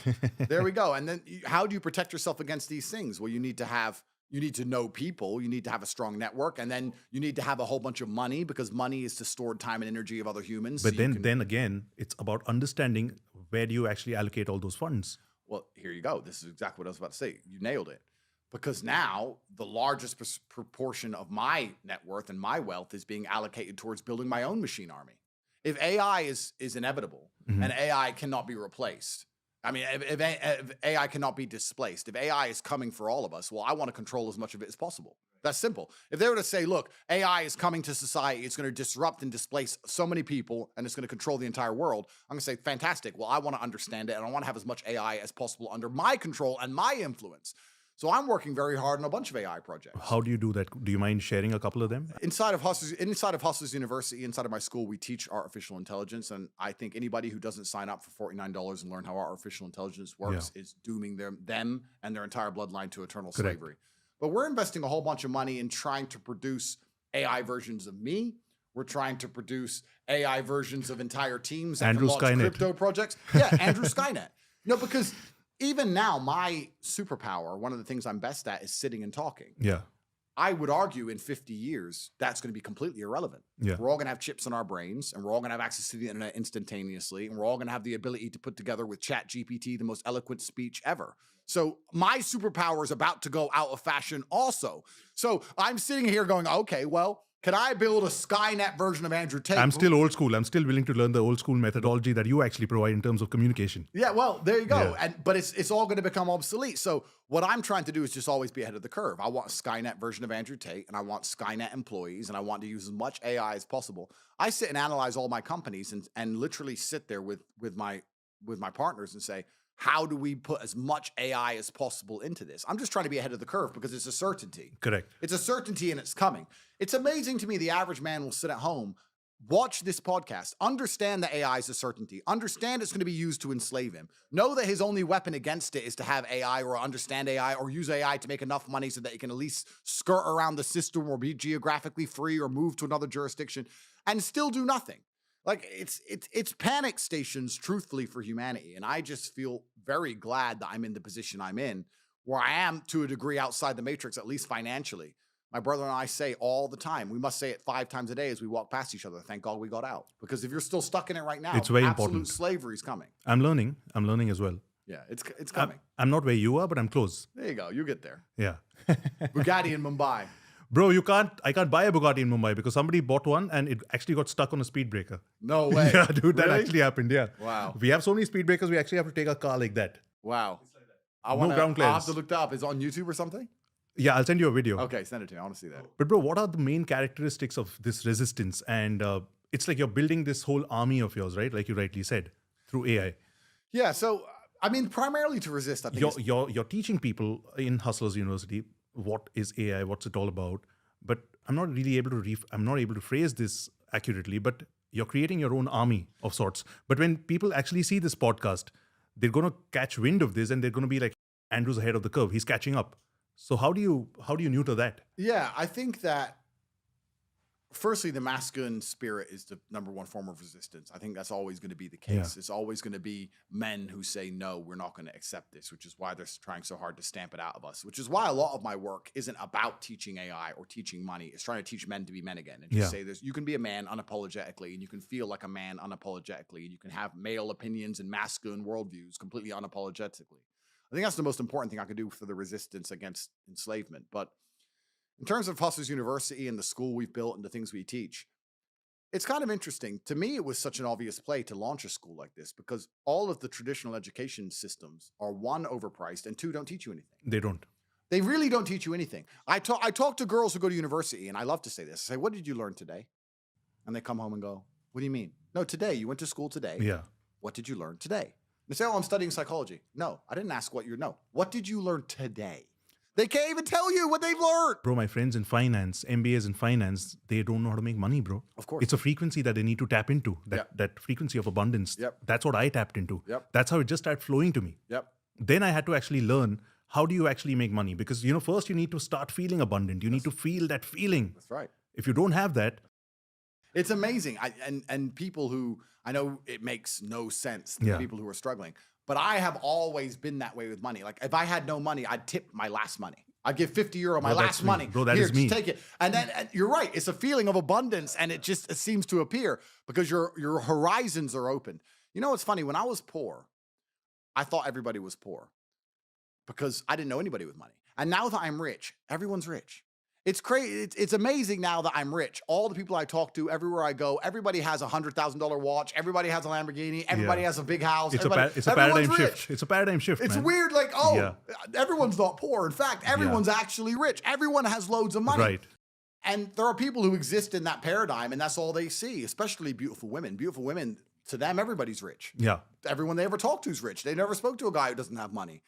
There we go. And then how do you protect yourself against these things? Well, you need to know people. You need to have a strong network. And then you need to have a whole bunch of money, because money is the stored time and energy of other humans. But then again, it's about understanding where do you actually allocate all those funds. Well, here you go. This is exactly what I was about to say. You nailed it. Because now the largest proportion of my net worth and my wealth is being allocated towards building my own machine army. If AI is inevitable and AI cannot be replaced, I mean, if AI cannot be displaced, if AI is coming for all of us, well, I want to control as much of it as possible. That's simple. If they were to say, look, AI is coming to society, it's going to disrupt and displace so many people, and it's going to control the entire world, I'm going to say, fantastic. Well, I want to understand it, and I want to have as much AI as possible under my control and my influence. So I'm working very hard on a bunch of AI projects. How do you do that? Do you mind sharing a couple of them? Inside of Hustlers University, inside of my school, we teach artificial intelligence. And I think anybody who doesn't sign up for $49 and learn how artificial intelligence works is dooming them and their entire bloodline to eternal slavery. But we're investing a whole bunch of money in trying to produce AI versions of me. We're trying to produce AI versions of entire teams that Andrew can launch Skynet. crypto projects. Yeah, Andrew Skynet. No, because even now, my superpower, one of the things I'm best at, is sitting and talking. Yeah. I would argue in 50 years, that's going to be completely irrelevant. Yeah. We're all going to have chips in our brains, and we're all going to have access to the internet instantaneously, and we're all going to have the ability to put together with ChatGPT the most eloquent speech ever. So my superpower is about to go out of fashion also. So I'm sitting here going, okay, well, can I build a Skynet version of Andrew Tate? I'm still old school. I'm still willing to learn the old school methodology that you actually provide in terms of communication. Yeah, well, there you go. Yeah. But it's all going to become obsolete. So what I'm trying to do is just always be ahead of the curve. I want a Skynet version of Andrew Tate, and I want Skynet employees, and I want to use as much AI as possible. I sit and analyze all my companies and literally sit there with my partners and say, how do we put as much AI as possible into this? I'm just trying to be ahead of the curve because it's a certainty. Correct. It's a certainty and it's coming. It's amazing to me the average man will sit at home, watch this podcast, understand that AI is a certainty, understand it's going to be used to enslave him, know that his only weapon against it is to have AI or understand AI or use AI to make enough money so that he can at least skirt around the system or be geographically free or move to another jurisdiction and still do nothing. Like it's panic stations, truthfully, for humanity. And I just feel very glad that I'm in the position I'm in, where I am to a degree outside the matrix, at least financially. My brother and I say all the time, we must say it 5 times a day as we walk past each other, thank God we got out. Because if you're still stuck in it right now, it's very absolute important. Slavery is coming. I'm learning as well. Yeah, it's coming. I'm not where you are, but I'm close. There you go. You get there. Yeah. Bugatti in Mumbai. Bro, I can't buy a Bugatti in Mumbai because somebody bought one and it actually got stuck on a speed breaker. No way. Yeah, dude, that Really? actually happened. Yeah. Wow. We have so many speed breakers, we actually have to take a car like that. Wow. No ground I'll have clearance. to look that up. Is it on YouTube or something? Yeah, I'll send you a video. Okay, send it to me. I want to see that. But bro, what are the main characteristics of this resistance? And it's like you're building this whole army of yours, right? Like you rightly said, through AI. Yeah. So, I mean, primarily to resist, I think. You're teaching people in Hustlers University what is AI, what's it all about. But I'm not really able to I'm not able to phrase this accurately. But you're creating your own army of sorts. But when people actually see this podcast, they're going to catch wind of this and they're going to be like, Andrew's ahead of the curve. He's catching up. So how do you neuter that? Yeah, I think that firstly, the masculine spirit is the number one form of resistance. I think that's always going to be the case. Yeah. It's always going to be men who say, no, we're not going to accept this, which is why they're trying so hard to stamp it out of us, which is why a lot of my work isn't about teaching AI or teaching money. It's trying to teach men to be men again and just say this. You can be a man unapologetically, and you can feel like a man unapologetically, and you can have male opinions and masculine worldviews completely unapologetically. I think that's the most important thing I can do for the resistance against enslavement. But in terms of Hustlers University and the school we've built and the things we teach, it's kind of interesting. To me, it was such an obvious play to launch a school like this because all of the traditional education systems are, one, overpriced, and two, don't teach you anything. They don't. They really don't teach you anything. I talk to girls who go to university, and I love to say this. I say, what did you learn today? And they come home and go, what do you mean? No, today. You went to school today. Yeah. What did you learn today? They say, oh, I'm studying psychology. No, I didn't ask what you know. What did you learn today? They can't even tell you what they've learned. Bro, my friends in finance, MBAs in finance, they don't know how to make money, bro. Of course. It's a frequency that they need to tap into, that frequency of abundance. Yep. That's what I tapped into. Yep. That's how it just started flowing to me. Yep. Then I had to actually learn, how do you actually make money? Because, first you need to start feeling abundant. You need to feel that feeling. That's right. If you don't have that. It's amazing. And people who, I know it makes no sense, the people who are struggling, but I have always been that way with money. Like if I had no money, I'd tip my last money. I'd give 50 euro my last money. Bro, that Here, is me. just take it. And then you're right. It's a feeling of abundance, and it seems to appear because your horizons are open. You know what's funny? When I was poor, I thought everybody was poor because I didn't know anybody with money. And now that I'm rich, everyone's rich. It's crazy. It's amazing now that I'm rich. All the people I talk to, everywhere I go, everybody has a $100,000 watch. Everybody has a Lamborghini. Everybody has a big house. It's a paradigm shift. It's a paradigm shift, It's man. weird. Like, everyone's not poor. In fact, everyone's actually rich. Everyone has loads of money. Right. And there are people who exist in that paradigm, and that's all they see, especially beautiful women. Beautiful women, to them, everybody's rich. Yeah. Everyone they ever talk to is rich. They never spoke to a guy who doesn't have money.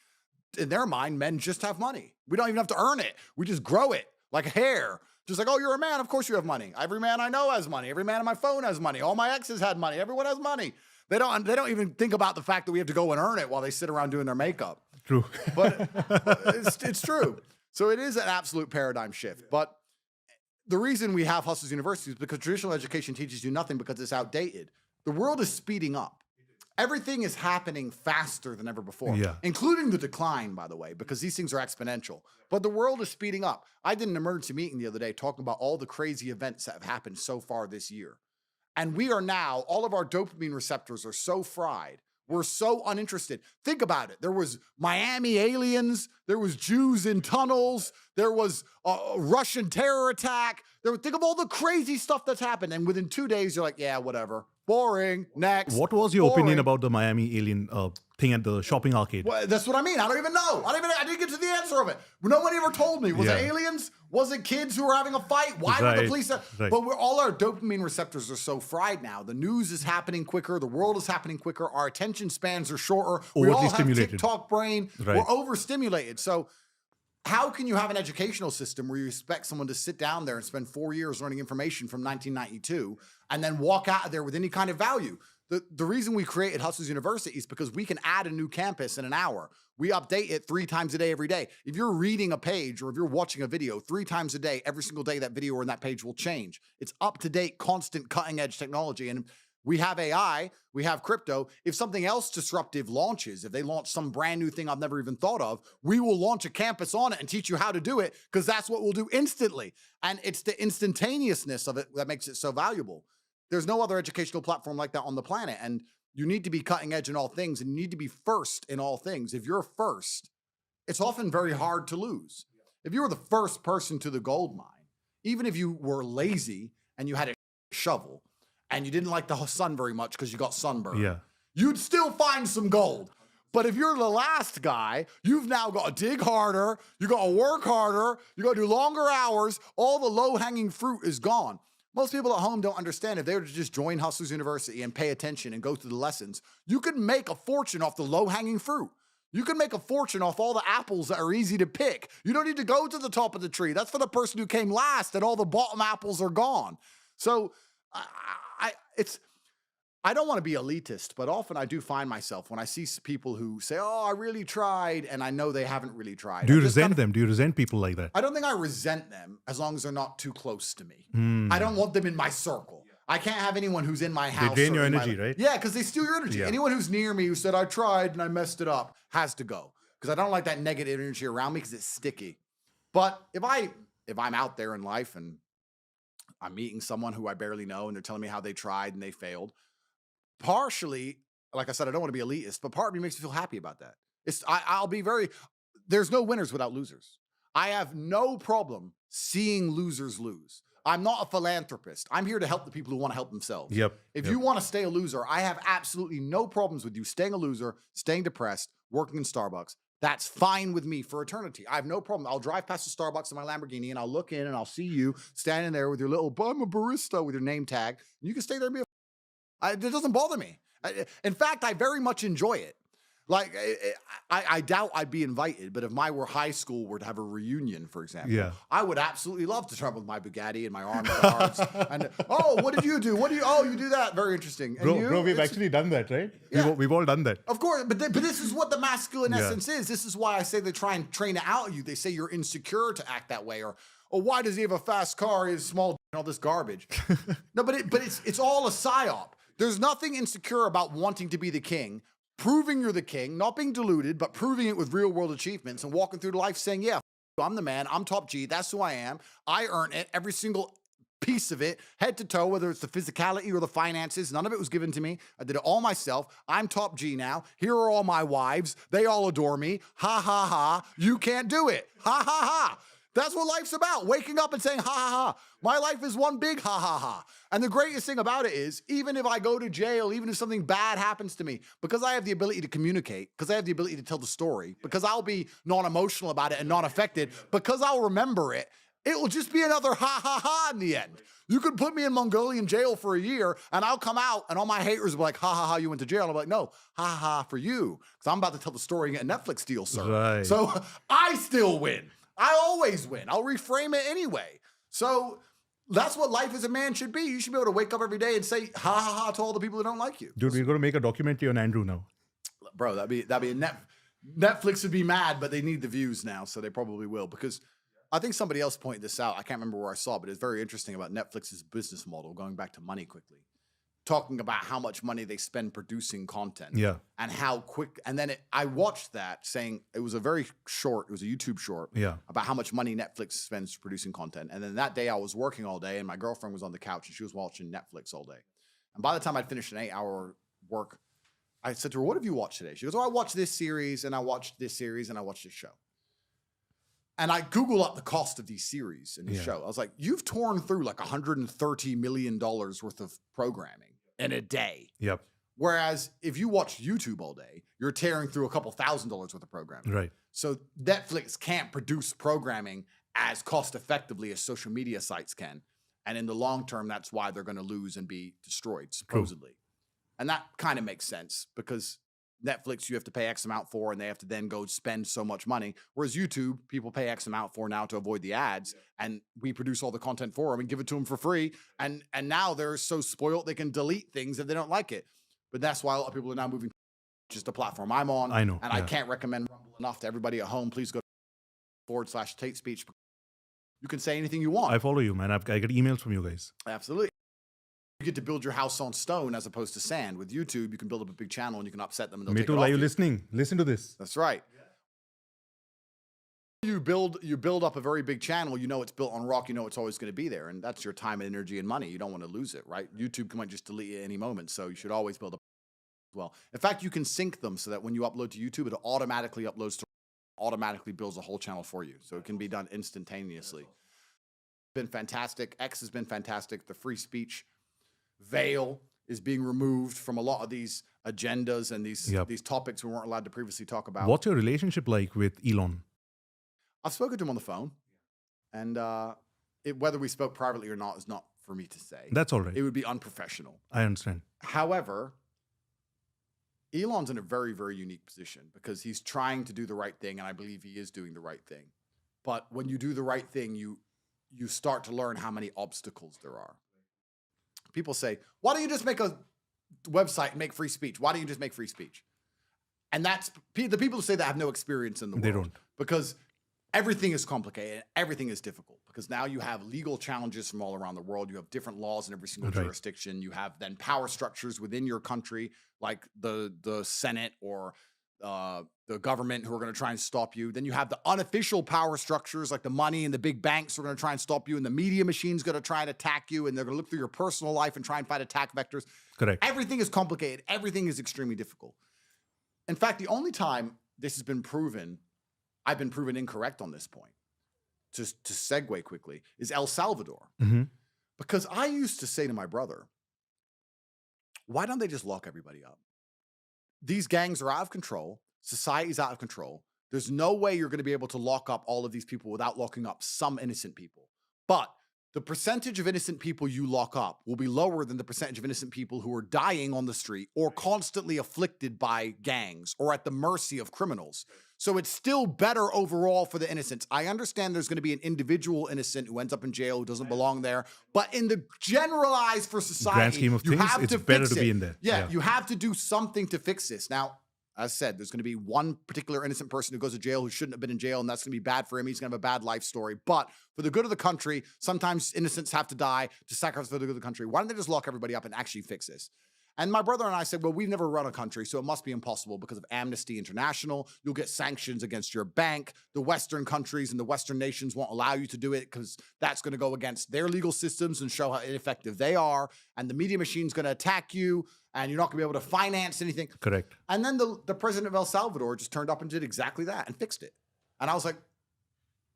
In their mind, men just have money. We don't even have to earn it. We just grow it. Like hair. Just like, oh, you're a man. Of course you have money. Every man I know has money. Every man on my phone has money. All my exes had money. Everyone has money. They don't even think about the fact that we have to go and earn it while they sit around doing their makeup. True. But it's true. So it is an absolute paradigm shift. But the reason we have Hustlers University is because traditional education teaches you nothing because it's outdated. The world is speeding up. Everything is happening faster than ever before, including the decline, by the way, because these things are exponential. But the world is speeding up. I did an emergency meeting the other day talking about all the crazy events that have happened so far this year. And we are now, all of our dopamine receptors are so fried. We're so uninterested. Think about it. There was Miami aliens. There was Jews in tunnels. There was a Russian terror attack. Think of all the crazy stuff that's happened. And within 2 days, you're like, yeah, whatever. Boring. Next. What was your opinion about the Miami alien thing at the shopping arcade? Well, that's what I mean. I don't even know. I didn't get to the answer of it. No one ever told me. Was it aliens? Was it kids who were having a fight? Why were the police? But all our dopamine receptors are so fried now. The news is happening quicker. The world is happening quicker. Our attention spans are shorter. We all have TikTok brain. We're overstimulated. So how can you have an educational system where you expect someone to sit down there and spend 4 years learning information from 1992 and then walk out of there with any kind of value? The reason we created Hustlers University is because we can add a new campus in an hour. We update it 3 times a day, every day. If you're reading a page or if you're watching a video 3 times a day, every single day that video or that page will change. It's up-to-date, constant, cutting-edge technology. And we have AI, we have crypto. If something else disruptive launches, if they launch some brand new thing I've never even thought of, we will launch a campus on it and teach you how to do it because that's what we'll do instantly. And it's the instantaneousness of it that makes it so valuable. There's no other educational platform like that on the planet. And you need to be cutting edge in all things and you need to be first in all things. If you're first, it's often very hard to lose. If you were the first person to the gold mine, even if you were lazy and you had a shovel, and you didn't like the sun very much because you got sunburned, you'd still find some gold. But if you're the last guy, you've now got to dig harder, you got to work harder, you got to do longer hours, all the low-hanging fruit is gone. Most people at home don't understand. If they were to just join Hustlers University and pay attention and go through the lessons, you can make a fortune off the low-hanging fruit. You can make a fortune off all the apples that are easy to pick. You don't need to go to the top of the tree. That's for the person who came last, and all the bottom apples are gone. So I don't want to be elitist, but often I do find myself when I see people who say, oh, I really tried, and I know they haven't really tried. Do you resent them? Do you resent people like that? I don't think I resent them as long as they're not too close to me. I don't want them in my circle. I can't have anyone who's in my house. They drain your energy, right? Yeah, because they steal your energy. Yeah. Anyone who's near me who said, I tried and I messed it up, has to go. Because I don't like that negative energy around me because it's sticky. But if I'm out there in life and I'm meeting someone who I barely know and they're telling me how they tried and they failed, partially, like I said, I don't want to be elitist, but part of me makes me feel happy about that. There's no winners without losers. I have no problem seeing losers lose. I'm not a philanthropist. I'm here to help the people who want to help themselves. If you want to stay a loser, I have absolutely no problems with you staying a loser, staying depressed, working in Starbucks. That's fine with me for eternity. I have no problem. I'll drive past the Starbucks in my Lamborghini and I'll look in and I'll see you standing there with your little, I'm a barista with your name tag. And you can stay there and be it doesn't bother me. In fact, I very much enjoy it. Like, I doubt I'd be invited, but if my high school were to have a reunion, for example, I would absolutely love to travel with my Bugatti and my armed guards. And, oh, what did you do? You do that? Very interesting. And bro, we've actually done that, right? Yeah. We've all done that. Of course, but this is what the masculine essence is. This is why I say they try and train it out of you. They say you're insecure to act that way, or why does he have a fast car? He's small and all this garbage. No, but it's all a psyop. There's nothing insecure about wanting to be the king, proving you're the king, not being deluded, but proving it with real world achievements and walking through life saying, yeah, I'm the man, I'm top G, that's who I am. I earn it, every single piece of it, head to toe, whether it's the physicality or the finances, none of it was given to me. I did it all myself. I'm top G now. Here are all my wives. They all adore me. Ha, ha, ha. You can't do it. Ha, ha, ha. That's what life's about. Waking up and saying, ha, ha, ha. My life is one big ha, ha, ha. And the greatest thing about it is, even if I go to jail, even if something bad happens to me, because I have the ability to communicate, because I have the ability to tell the story, because I'll be non-emotional about it and not affected, because I'll remember it, it will just be another ha, ha, ha in the end. You could put me in Mongolian jail for a year and I'll come out and all my haters will be like, ha, ha, ha, you went to jail. And I'm like, no, ha, ha, ha for you. Because I'm about to tell the story and get a Netflix deal, sir. Right. So I still win. I always win. I'll reframe it anyway. So that's what life as a man should be. You should be able to wake up every day and say ha ha ha to all the people that don't like you. Dude, we're going to make a documentary on Andrew now. Bro, that'd be Netflix would be mad, but they need the views now, so they probably will. Because I think somebody else pointed this out. I can't remember where I saw it, but it's very interesting about Netflix's business model, going back to money quickly. Talking about how much money they spend producing content. Yeah. And how quick. And then I watched that saying it was a very short, it was a YouTube short. Yeah. About how much money Netflix spends producing content. And then that day I was working all day and my girlfriend was on the couch and she was watching Netflix all day. And by the time I'd finished an 8-hour work, I said to her, what have you watched today? She goes, oh, I watched this series and I watched this series and I watched this show. And I Google up the cost of these series and the show. I was like, you've torn through like $130 million worth of programming in a day. Yep. Whereas if you watch YouTube all day, you're tearing through a couple $1,000s worth of programming. Right. So Netflix can't produce programming as cost effectively as social media sites can. And in the long term, that's why they're going to lose and be destroyed, supposedly. And that kind of makes sense because Netflix, you have to pay X amount for, and they have to then go spend so much money. Whereas YouTube, people pay X amount for now to avoid the ads, and we produce all the content for them and give it to them for free. And now they're so spoiled they can delete things if they don't like it. But that's why a lot of people are now moving to just the platform I'm on. I know. And I can't recommend Rumble enough to everybody at home. Please go to /Tate Speech. You can say anything you want. I follow you, man. I get emails from you guys. Absolutely. You get to build your house on stone as opposed to sand. With YouTube, you can build up a big channel and you can upset them and they'll Me take too. it Are off you you. listening? Listen to this. That's right. You build up a very big channel, you know it's built on rock, you know it's always going to be there. And that's your time, energy, and money. You don't want to lose it, right? YouTube might just delete it at any moment. So you should always build up as well. In fact, you can sync them so that when you upload to YouTube, it automatically uploads to automatically builds a whole channel for you. So it can be done instantaneously. Been fantastic. X has been fantastic. The free speech veil is being removed from a lot of these agendas and these topics we weren't allowed to previously talk about. What's your relationship like with Elon? I've spoken to him on the phone, and whether we spoke privately or not is not for me to say. That's all right. It would be unprofessional. I understand. However, Elon's in a very, very unique position because he's trying to do the right thing, and I believe he is doing the right thing. But when you do the right thing, you start to learn how many obstacles there are. People say, why don't you just make a website and make free speech? Why don't you just make free speech? And that's the people who say that have no experience in the world. They don't. Because everything is complicated. Everything is difficult because now you have legal challenges from all around the world. You have different laws in every single jurisdiction. You have then power structures within your country, like the Senate or the government who are going to try and stop you. Then you have the unofficial power structures like the money and the big banks who are going to try and stop you. And the media machine's going to try and attack you. And they're going to look through your personal life and try and find attack vectors. Correct. Everything is complicated. Everything is extremely difficult. In fact, the only time this has been proven, I've been proven incorrect on this point, just to segue quickly, is El Salvador. Mm-hmm. Because I used to say to my brother, why don't they just lock everybody up? These gangs are out of control. Society's out of control. There's no way you're going to be able to lock up all of these people without locking up some innocent people. But the percentage of innocent people you lock up will be lower than the percentage of innocent people who are dying on the street or constantly afflicted by gangs or at the mercy of criminals. So it's still better overall for the innocents. I understand there's going to be an individual innocent who ends up in jail who doesn't belong there, but in the generalized for society, grand scheme of things, it's better to be in there. Yeah, you have to do something to fix this. Now, as I said, there's going to be one particular innocent person who goes to jail who shouldn't have been in jail, and that's going to be bad for him. He's going to have a bad life story. But for the good of the country, sometimes innocents have to die to sacrifice for the good of the country. Why don't they just lock everybody up and actually fix this? And my brother and I said, well, we've never run a country, so it must be impossible because of Amnesty International. You'll get sanctions against your bank. The Western countries and the Western nations won't allow you to do it because that's going to go against their legal systems and show how ineffective they are. And the media machine's going to attack you, and you're not going to be able to finance anything. Correct. And then the president of El Salvador just turned up and did exactly that and fixed it. And I was like,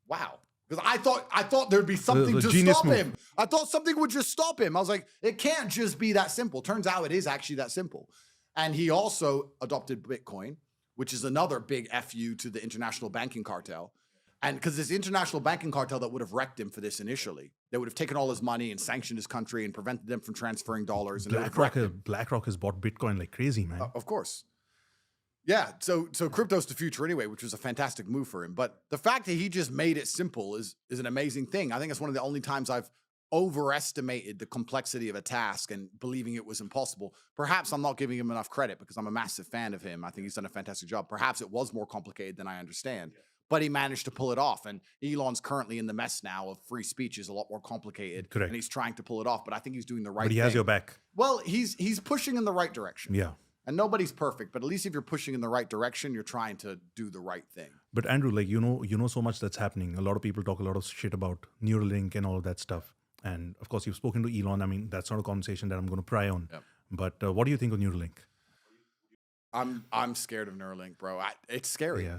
wow. Because I thought there'd be something to stop him. I thought something would just stop him. I was like, it can't just be that simple. Turns out it is actually that simple. And he also adopted Bitcoin, which is another big FU to the international banking cartel. And because this international banking cartel that would have wrecked him for this initially, they would have taken all his money and sanctioned his country and prevented them from transferring dollars. And BlackRock has bought Bitcoin like crazy, man. Of course. Yeah, so crypto's the future anyway, which was a fantastic move for him. But the fact that he just made it simple is an amazing thing. I think it's one of the only times I've overestimated the complexity of a task and believing it was impossible. Perhaps I'm not giving him enough credit because I'm a massive fan of him. I think he's done a fantastic job. Perhaps it was more complicated than I understand, but he managed to pull it off. And Elon's currently in the mess now of free speech is a lot more complicated. Correct. And he's trying to pull it off, but I think he's doing the right thing. But he has your back. Well, he's pushing in the right direction. Yeah. And nobody's perfect, but at least if you're pushing in the right direction, you're trying to do the right thing. But Andrew, like, you know so much that's happening. A lot of people talk a lot of shit about Neuralink and all of that stuff. And of course, you've spoken to Elon. I mean, that's not a conversation that I'm going to pry on. Yep. But what do you think of Neuralink? I'm scared of Neuralink, bro. It's scary. Yeah.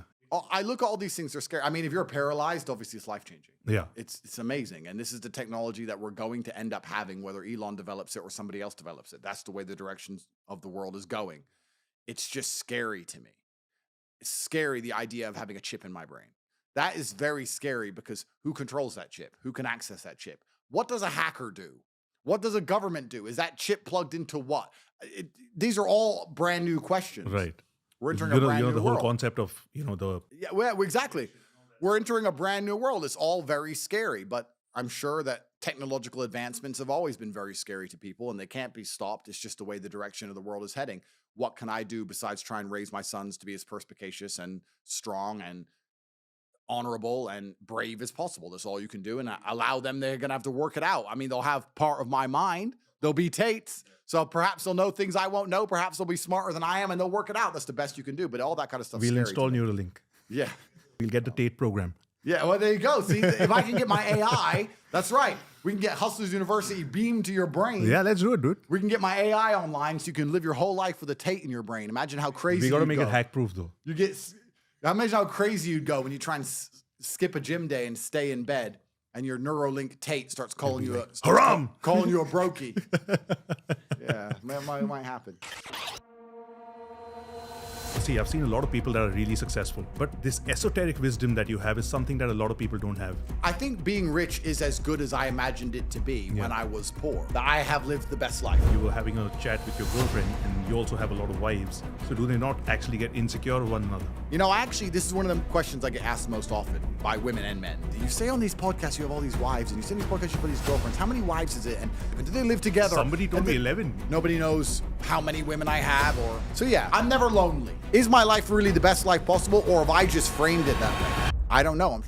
I look at all these things, they're scary. I mean, if you're paralyzed, obviously it's life-changing. Yeah. It's amazing. And this is the technology that we're going to end up having, whether Elon develops it or somebody else develops it. That's the way the directions of the world is going. It's just scary to me. It's scary, the idea of having a chip in my brain. That is very scary because who controls that chip? Who can access that chip? What does a hacker do? What does a government do? Is that chip plugged into what? These are all brand new questions. Right. We're entering a brand new world. The whole concept of, the... Yeah, well, exactly. We're entering a brand new world. It's all very scary, but I'm sure that technological advancements have always been very scary to people and they can't be stopped. It's just the way the direction of the world is heading. What can I do besides try and raise my sons to be as perspicacious and strong and honorable and brave as possible? That's all you can do. And allow them, they're going to have to work it out. I mean, they'll have part of my mind. They'll be Tates. So perhaps they'll know things I won't know. Perhaps they'll be smarter than I am and they'll work it out. That's the best you can do. But all that kind of stuff. We'll install Neuralink. Yeah. We'll get the Tate program. Yeah, well, there you go. See, if I can get my AI, that's right. We can get Hustlers University beamed to your brain. Yeah, let's do it, dude. We can get my AI online so you can live your whole life with a Tate in your brain. Imagine how crazy we got to make it hack-proof, though. Imagine how crazy you'd go when you try and skip a gym day and stay in bed, and your Neuralink Tate starts calling you haram, calling you a brokey. Yeah, it might happen. see, I've seen a lot of people that are really successful, but this esoteric wisdom that you have is something that a lot of people don't have. I think being rich is as good as I imagined it to be when I was poor. That I have lived the best life. You were having a chat with your girlfriend, and you also have a lot of wives. So do they not actually get insecure of one another? You know, actually, this is one of the questions I get asked most often by women and men. You say on these podcasts you have all these wives, and you say on these podcasts you have all these girlfriends. How many wives is it? And do they live together? Somebody told me 11. Nobody knows how many women I have, or so yeah. I'm never lonely. Is my life really the best life possible, or have I just framed it that way? I don't know.